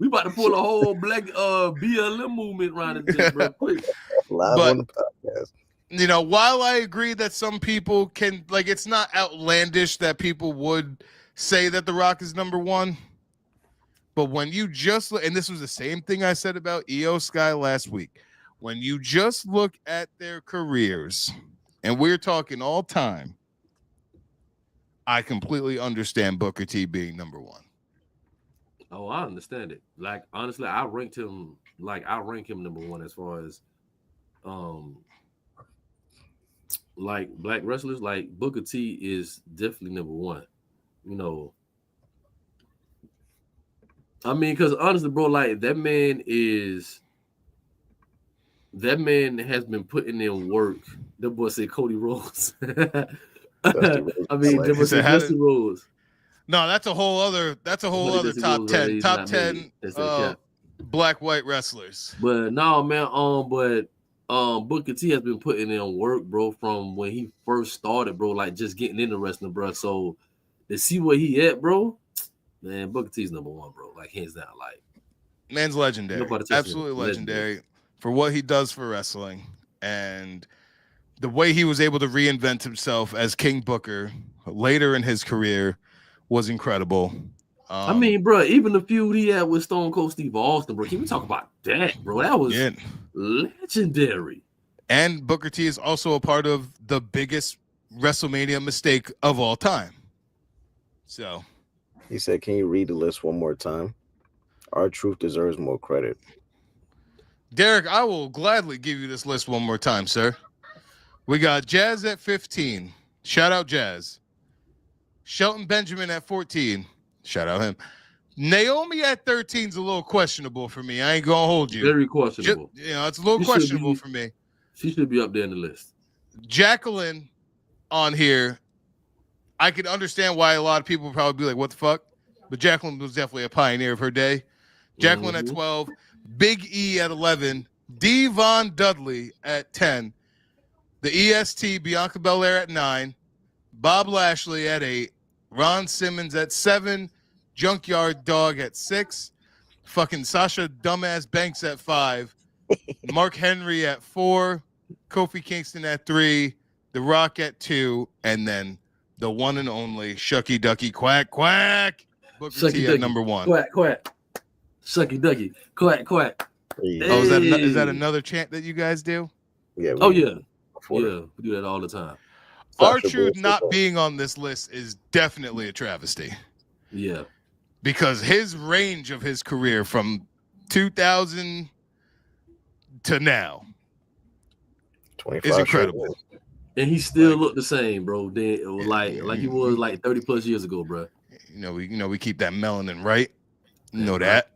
We about to pull a whole black BLM movement around this, bro. Quick. Live on the podcast. While I agree that some people can, it's not outlandish that people would say that The Rock is number 1, but when you just look, and this was the same thing I said about Io Sky last week, when you just look at their careers, and we're talking all time, I completely understand Booker T being number 1. Oh, I understand it. Honestly, I rank him number 1 as far as black wrestlers. Booker T is definitely number 1. I mean, because honestly, bro, that man has been putting in work. That boy said Cody Rhodes. I mean, there was Dusty Rhodes. No, that's a whole other top 10. Top 10 black white wrestlers. But no, man, Booker T has been putting in work, bro, from when he first started, bro, just getting into wrestling, bro. So to see where he at, bro, man, Booker T's number 1, bro. Hands down, man's legendary. Absolutely legendary for what he does for wrestling, and the way he was able to reinvent himself as King Booker later in his career was incredible. I mean, bro, even the feud he had with Stone Cold Steve Austin, bro. Can we talk about that, bro? That was legendary. And Booker T is also a part of the biggest WrestleMania mistake of all time. So he said, can you read the list one more time? R-Truth deserves more credit. Derek, I will gladly give you this list one more time, sir. We got Jazz at 15. Shout out Jazz. Shelton Benjamin at 14. Shout out him. Naomi at 13 is a little questionable for me. I ain't gonna hold you. Very questionable. It's a little questionable for me. She should be up there in the list. Jacqueline on here I could understand why a lot of people would probably be like, "What the fuck?" But Jacqueline was definitely a pioneer of her day. Jacqueline at 12, Big E at 11, Devon Dudley at 10, the EST Bianca Belair at 9, Bob Lashley at 8, Ron Simmons at 7, Junkyard Dog at 6, fucking Sasha Dumbass Banks at 5, Mark Henry at 4, Kofi Kingston at 3, The Rock at 2, and then the one and only Shucky Ducky Quack Quack Booker Shucky T Ducky. at number 1. Quack, quack. Shucky Ducky. Quack, quack. Oh, is that another chant that you guys do? Yeah. Oh, yeah. Yeah, we do that all the time. R-Truth not being on this list is definitely a travesty. Yeah. Because his range of his career from 2000 to now is incredible. And he still looked the same, bro. Like he was like 30 plus years ago, bro. We keep that melanin right. You know that.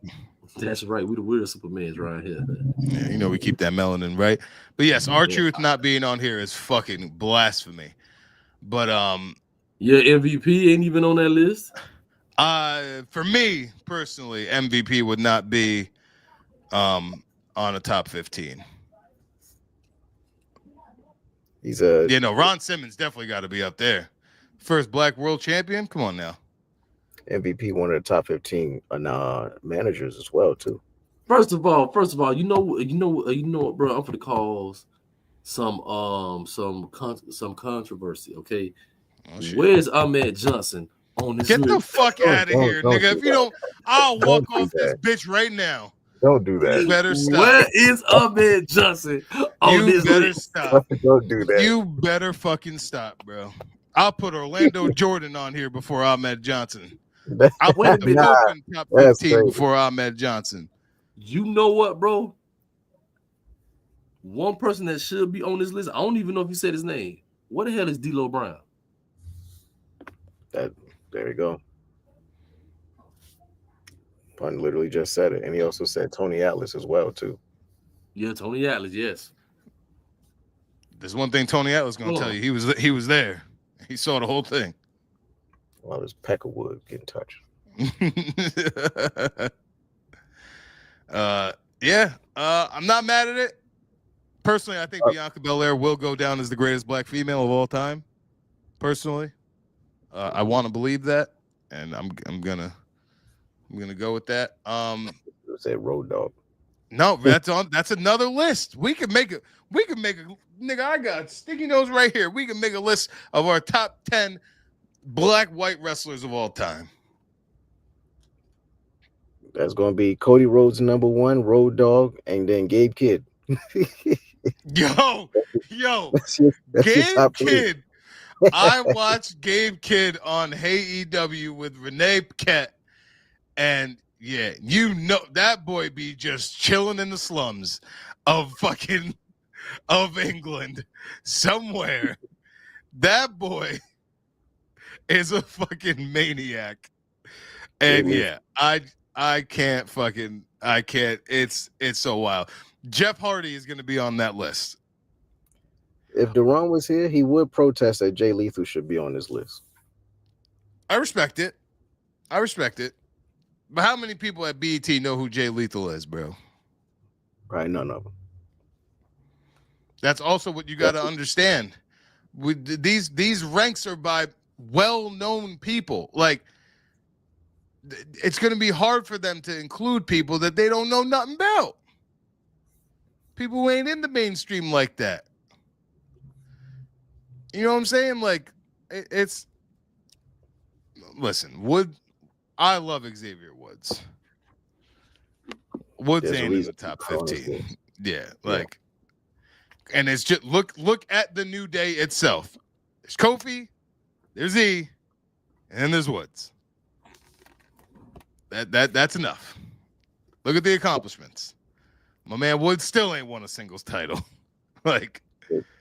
That's right. We're the Supermans right here. Yeah, we keep that melanin right. But yes, R-Truth not being on here is fucking blasphemy. But your MVP ain't even on that list. For me personally, MVP would not be on a top 15. He's Ron Simmons definitely got to be up there. First black world champion. Come on now. MVP, one of the top 15 managers as well too. First of all, you know what, bro? I'm gonna cause some controversy. Okay, where's Ahmed Johnson on this? Get the fuck out of here, nigga! If you don't, I'll walk off this bitch right now. Don't do that. You better stop. Where is Ahmed Johnson on this better list? Stop. Don't do that. You better fucking stop, bro. I'll put Orlando Jordan on here before Ahmed Johnson. I'll put the open top 15 before Ahmed Johnson. You know what, bro? One person that should be on this list, I don't even know if you said his name. What the hell is D'Lo Brown? There you go. Pun literally just said it. And he also said Tony Atlas as well, too. Yeah, Tony Atlas, yes. There's one thing Tony Atlas going to tell you. He was there. He saw the whole thing. Well, his Peckerwood getting touched. I'm not mad at it. Personally, I think Bianca Belair will go down as the greatest black female of all time. Personally, I want to believe that, and I'm gonna go with that. Say Road Dogg. No, that's another list. We can make a nigga. I got sticky nose right here. We can make a list of our top 10 black-white wrestlers of all time. That's going to be Cody Rhodes number 1, Road Dogg, and then Gabe Kidd. Yo, that's your Gabe Kidd. I watched Gabe Kidd on Hey EW with Renee Paquette, and yeah, that boy be just chilling in the slums of England somewhere. That boy is a fucking maniac. And yeah, I can't. It's so wild. Jeff Hardy is going to be on that list. If Deron was here, he would protest that Jay Lethal should be on this list. I respect it. But how many people at BET know who Jay Lethal is, bro? Probably none of them. That's also what you got to understand. With these ranks are by well-known people. Like, it's going to be hard for them to include people that they don't know nothing about. People who ain't in the mainstream like that. You know what I'm saying? Like, it's... Listen, I love Xavier Woods. Woods ain't in the top 15. Yeah, like... And it's just look at the New Day itself. There's Kofi, there's E, and then there's Woods. That's enough. Look at the accomplishments. My man Woods still ain't won a singles title. Like,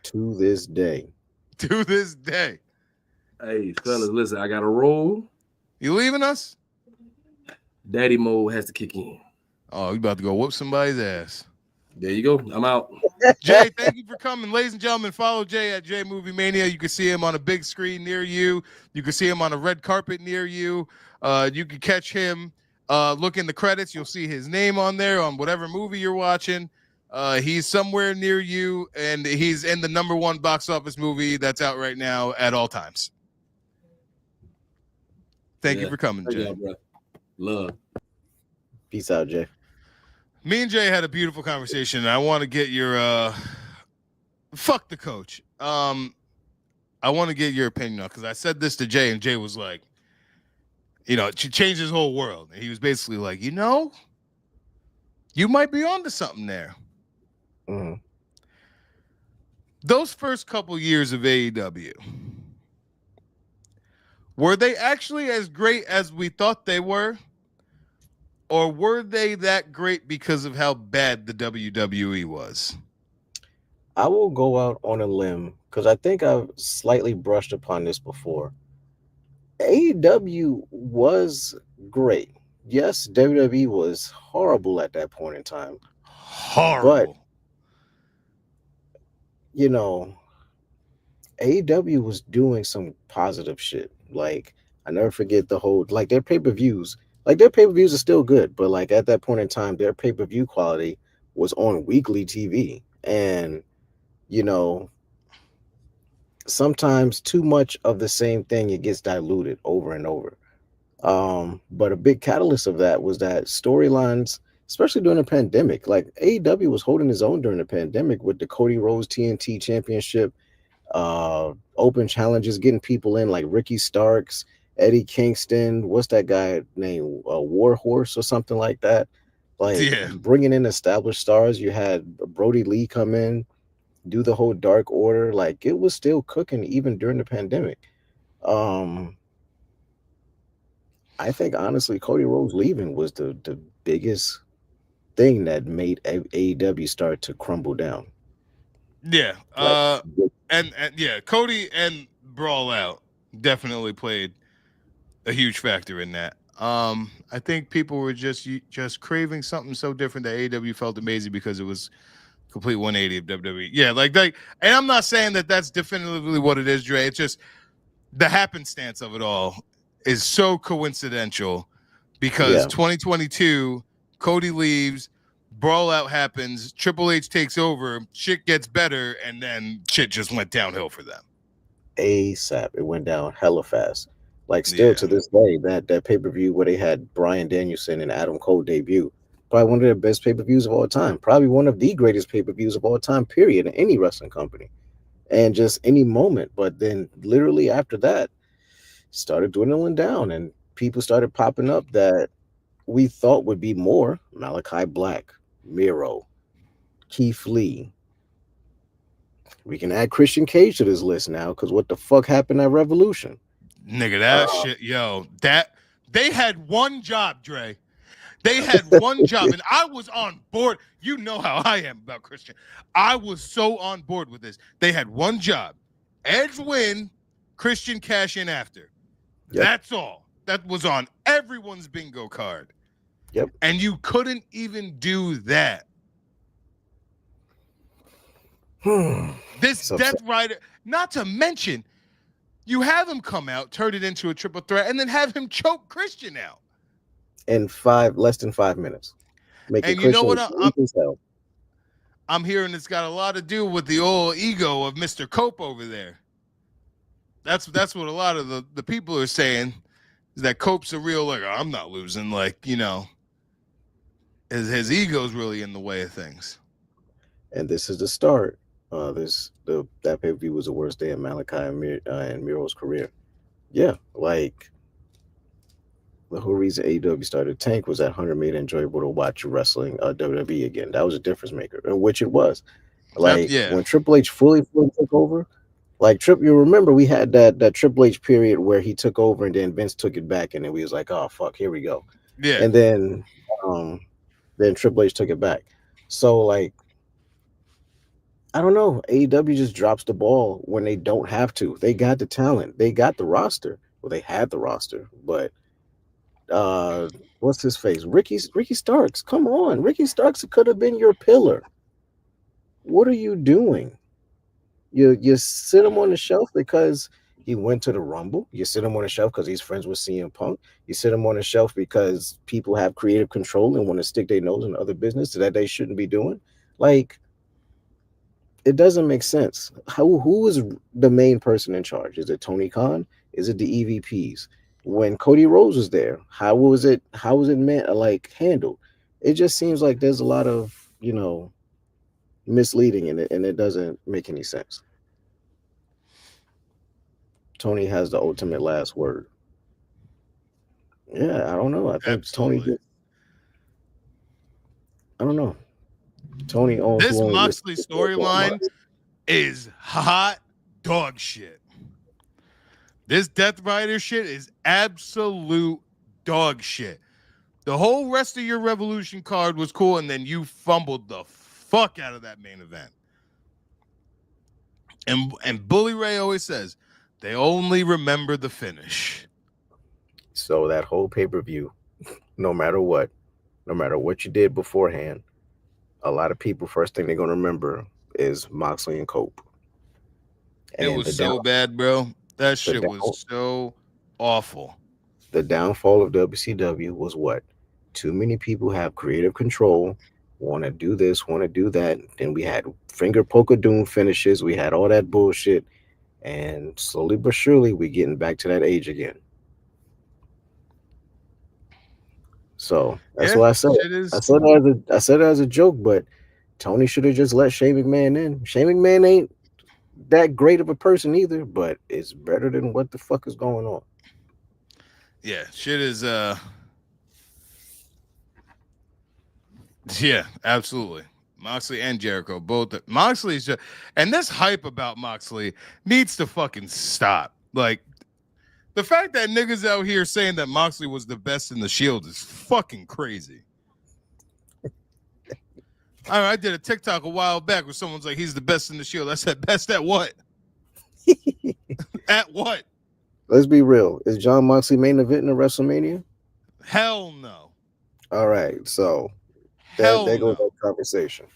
to this day. Hey, fellas, listen, I got a roll. You leaving us? Daddy mode has to kick in. Oh, you about to go whoop somebody's ass. There you go. I'm out. Jay, thank you for coming. Ladies and gentlemen, follow Jay at J Movie Mania. You can see him on a big screen near you. You can see him on a red carpet near you. You can catch him. Look in the credits. You'll see his name on there on whatever movie you're watching. He's somewhere near you, and he's in the #1 box office movie that's out right now at all times. Thank you for coming, Thank Jay. y'all, bro. Love. Peace out, Jay. Me and Jay had a beautiful conversation. And I want to get your fuck the coach. I want to get your opinion on, because I said this to Jay, and Jay was like, she changed his whole world. And he was basically like, you might be onto something there. Mm-hmm. Those first couple years of AEW, were they actually as great as we thought they were? Or were they that great because of how bad the WWE was? I will go out on a limb because I think I've slightly brushed upon this before. AEW was great. Yes, WWE was horrible at that point in time. Horrible. But, AEW was doing some positive shit. Like, I never forget the whole, like, their pay-per-views. Like, their pay-per-views are still good, but, like, at that point in time, their pay-per-view quality was on weekly TV. And, sometimes too much of the same thing, it gets diluted over and over. But a big catalyst of that was that storylines, especially during the pandemic, like AEW was holding his own during the pandemic with the Cody Rhodes TNT Championship, open challenges, getting people in like Ricky Starks, Eddie Kingston, what's that guy named Warhorse or something like that. Like bringing in established stars. You had Brody Lee come in, do the whole Dark Order. Like it was still cooking even during the pandemic. I think honestly, Cody Rhodes leaving was the biggest thing that made AEW start to crumble down. Yeah. And yeah, Cody and Brawl Out definitely played a huge factor in that. I think people were just craving something so different that AEW felt amazing because it was complete 180 of WWE. Yeah, like, and I'm not saying that that's definitively what it is, Dre. It's just the happenstance of it all is so coincidental because 2022, Cody leaves, Brawl Out happens, Triple H takes over, shit gets better, and then shit just went downhill for them. ASAP. It went down hella fast. Like still to this day, that pay-per-view where they had Bryan Danielson and Adam Cole debut, probably one of the best pay-per-views of all time, probably one of the greatest pay-per-views of all time, period, in any wrestling company, and just any moment. But then literally after that, started dwindling down, and people started popping up that we thought would be more. Malachi Black, Miro, Keith Lee. We can add Christian Cage to this list now, because what the fuck happened at Revolution? Nigga, that shit, that they had one job, Dre. They had one job, and I was on board. You know how I am about Christian. I was so on board with this. They had one job. Edge win, Christian cash in after. Yep. That's all. That was on everyone's bingo card. Yep. And you couldn't even do that. This Death Rider, not to mention, you have him come out, turn it into a triple threat, and then have him choke Christian out. In less than 5 minutes. And you know what I'm hearing? It's got a lot to do with the old ego of Mr. Cope over there. That's what a lot of the people are saying, is that Cope's a real, like, I'm not losing, like, his ego's really in the way of things. And this is the start. That pay-per-view was the worst day in Malachi and Miro's career. Yeah, like the whole reason AEW started Tank was that Hunter made it enjoyable to watch wrestling WWE again. That was a difference maker, which it was. Like when Triple H fully took over, like you remember we had that Triple H period where he took over and then Vince took it back, and then we was like, oh fuck, here we go. Yeah. And then Triple H took it back. So like, I don't know. AEW just drops the ball when they don't have to. They got the talent. They got the roster. Well, they had the roster, but what's his face? Ricky Starks. Come on. Ricky Starks could have been your pillar. what are you doing? You sit him on the shelf because he went to the Rumble. You sit him on the shelf because he's friends with CM Punk. You sit him on the shelf because people have creative control and want to stick their nose in other business that they shouldn't be doing. Like, it doesn't make sense. Who is the main person in charge? Is it Tony Khan? Is it the EVPs? When Cody Rhodes was there, how was it? How was it meant like handled? It just seems like there's a lot of misleading in it, and it doesn't make any sense. Tony has the ultimate last word. Yeah, I don't know. I think Tony. Absolutely. I don't know. Tony owns This who only Moxley listens to storyline is hot dog shit. This Death Rider shit is absolute dog shit. The whole rest of your Revolution card was cool, and then you fumbled the fuck out of that main event. And Bully Ray always says they only remember the finish. So that whole pay-per-view, no matter what you did beforehand, a lot of people first thing they're gonna remember is Moxley and Cope. It was so bad, bro. That shit was so awful. The downfall of WCW was what? Too many people have creative control, want to do this, want to do that. Then we had finger poke of doom finishes. We had all that bullshit. And slowly but surely, we're getting back to that age again. So that's why I said I said it as a joke, but Tony should have just let Shane McMahon in. Shane McMahon ain't that great of a person either, but it's better than what the fuck is going on. Yeah, shit is yeah, absolutely. Moxley and Jericho both. Moxley's just, and this hype about Moxley needs to fucking stop. Like, the fact that niggas out here saying that Moxley was the best in the Shield is fucking crazy. I did a TikTok a while back where someone's like, he's the best in the Shield. I said, best at what? At what? Let's be real. Is John Moxley main event in WrestleMania? Hell no. All right, so Hell there goes no. that conversation.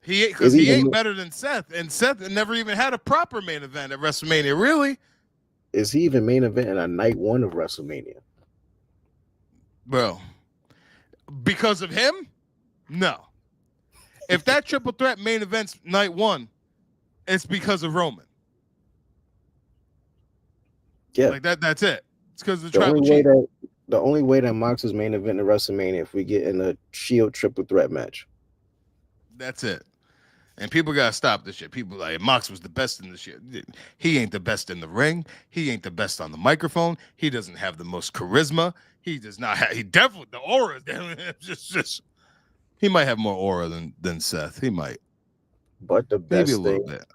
Because he ain't better than Seth, and Seth never even had a proper main event at WrestleMania. Really? Is he even main event in a night one of WrestleMania? Bro, because of him? No. If that triple threat main event's night one, it's because of Roman. Yeah. Like that's it. It's because of the tribal chief. The only way that Mox is main event in WrestleMania if we get in a Shield triple threat match. That's it. And people gotta stop this shit. People like Mox was the best in the shit. He ain't the best in the ring. He ain't the best on the microphone. He doesn't have the most charisma. He does not have. He definitely the aura. Just he might have more aura than Seth. He might. But the best maybe a little bit.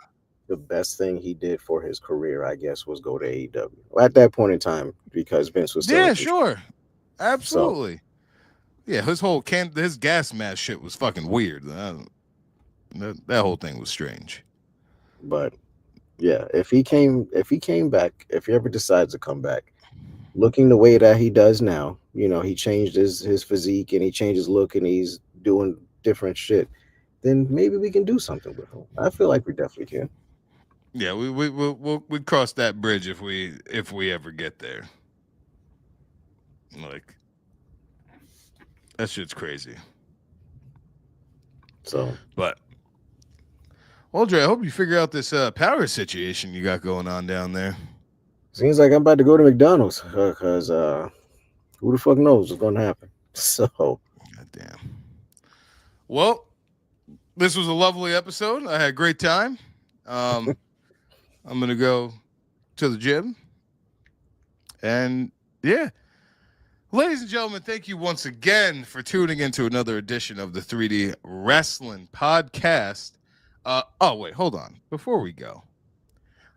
The best thing he did for his career, I guess, was go to AEW. At that point in time, because Vince was still sure, absolutely. So, his gas mask shit was fucking weird. That whole thing was strange. But yeah, if he came back, if he ever decides to come back, looking the way that he does now, he changed his physique and he changed his look and he's doing different shit, then maybe we can do something with him. I feel like we definitely can. Yeah, we'll cross that bridge if we ever get there. Like, that shit's crazy. So, but well, Dre, I hope you figure out this power situation you got going on down there. Seems like I'm about to go to McDonald's because who the fuck knows what's going to happen. So, goddamn. Well, this was a lovely episode. I had a great time. I'm gonna go to the gym, and yeah, ladies and gentlemen, thank you once again for tuning into another edition of the 3D Wrestling Podcast. Oh wait, hold on. Before we go,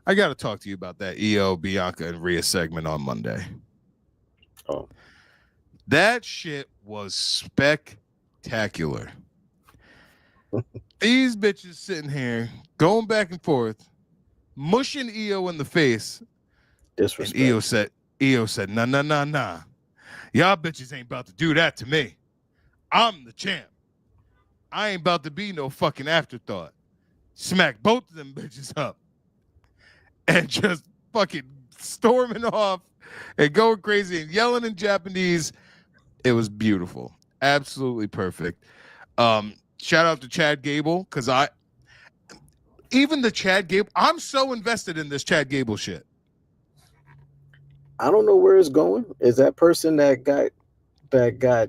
I got to talk to you about that EO, Bianca, and Rhea segment on Monday. Oh, that shit was spectacular. These bitches sitting here going back and forth, mushing EO in the face. Disrespect. And EO said, nah. Y'all bitches ain't about to do that to me. I'm the champ. I ain't about to be no fucking afterthought. Smack both of them bitches up and just fucking storming off and going crazy and yelling in Japanese. It was beautiful. Absolutely perfect. Shout out to Chad Gable, because even the Chad Gable, I'm so invested in this Chad Gable shit. I don't know where it's going. Is that person that got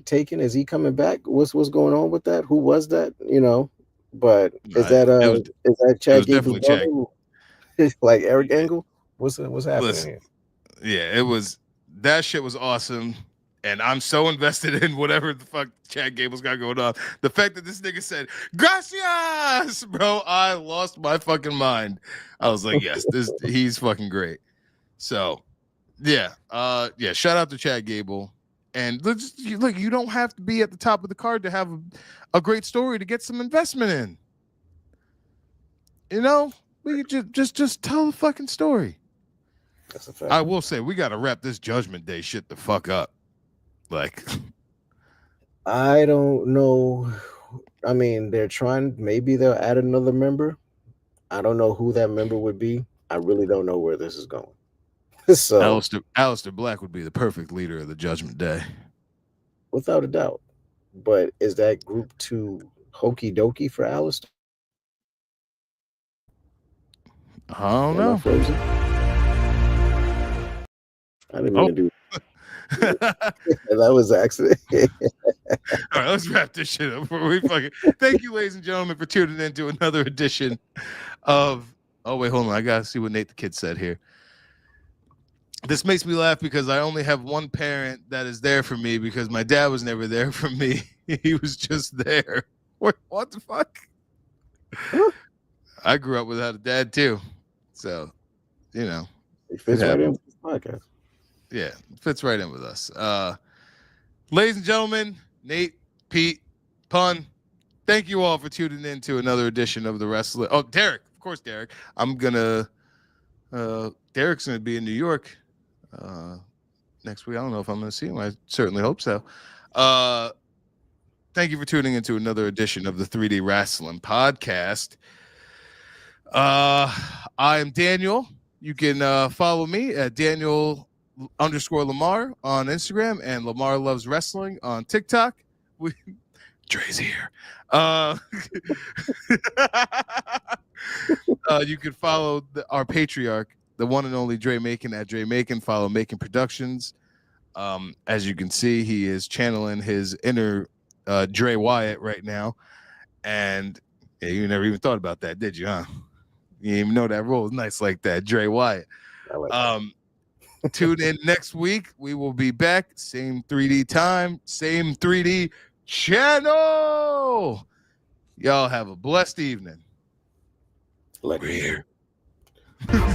taken? Is he coming back? What's going on with that? Who was that? You know, but is that Chad Gable's brother? Like Eric Engel? What's happening Listen, here? Yeah, that shit was awesome. And I'm so invested in whatever the fuck Chad Gable's got going on. The fact that this nigga said, gracias, bro, I lost my fucking mind. I was like, yes, he's fucking great. So, yeah, shout out to Chad Gable. And look, you don't have to be at the top of the card to have a great story to get some investment in. You know, we could just tell the fucking story. That's a fact. I will say, we got to wrap this Judgment Day shit the fuck up. Like, I don't know. I mean, they're trying. Maybe they'll add another member. I don't know who that member would be. I really don't know where this is going. So, Aleister Black would be the perfect leader of the Judgment Day, without a doubt. But is that group too hokey dokey for Aleister? I don't Am I know. frozen? I didn't mean to do. That was an accident. All right, let's wrap this shit up before we fucking. Thank you, ladies and gentlemen, for tuning in to another edition of. Oh wait, hold on. I gotta see what Nate the Kid said here. This makes me laugh because I only have one parent that is there for me because my dad was never there for me. He was just there. What the fuck? I grew up without a dad too, so you know. It fits right in with this podcast. Yeah, it fits right in with us. Ladies and gentlemen, Nate, Pete, Pun, thank you all for tuning in to another edition of the Wrestling. Oh, Derek, of course, Derek. Derek's gonna be in New York next week. I don't know if I'm gonna see him. I certainly hope so. Thank you for tuning into another edition of the 3D Wrestling Podcast. I am Daniel. You can follow me at Daniel_Lamar on Instagram and Lamar Loves Wrestling on TikTok. Dre's here. You can follow our patriarch, the one and only Dre Macon at Dre Macon. Follow Macon Productions. As you can see, he is channeling his inner Dre Wyatt right now. And yeah, you never even thought about that, did you, huh? You didn't even know that role was nice like that, Dre Wyatt. I like that. Tune in next week. We will be back. Same 3D time, same 3D channel. Y'all have a blessed evening. Like We're here.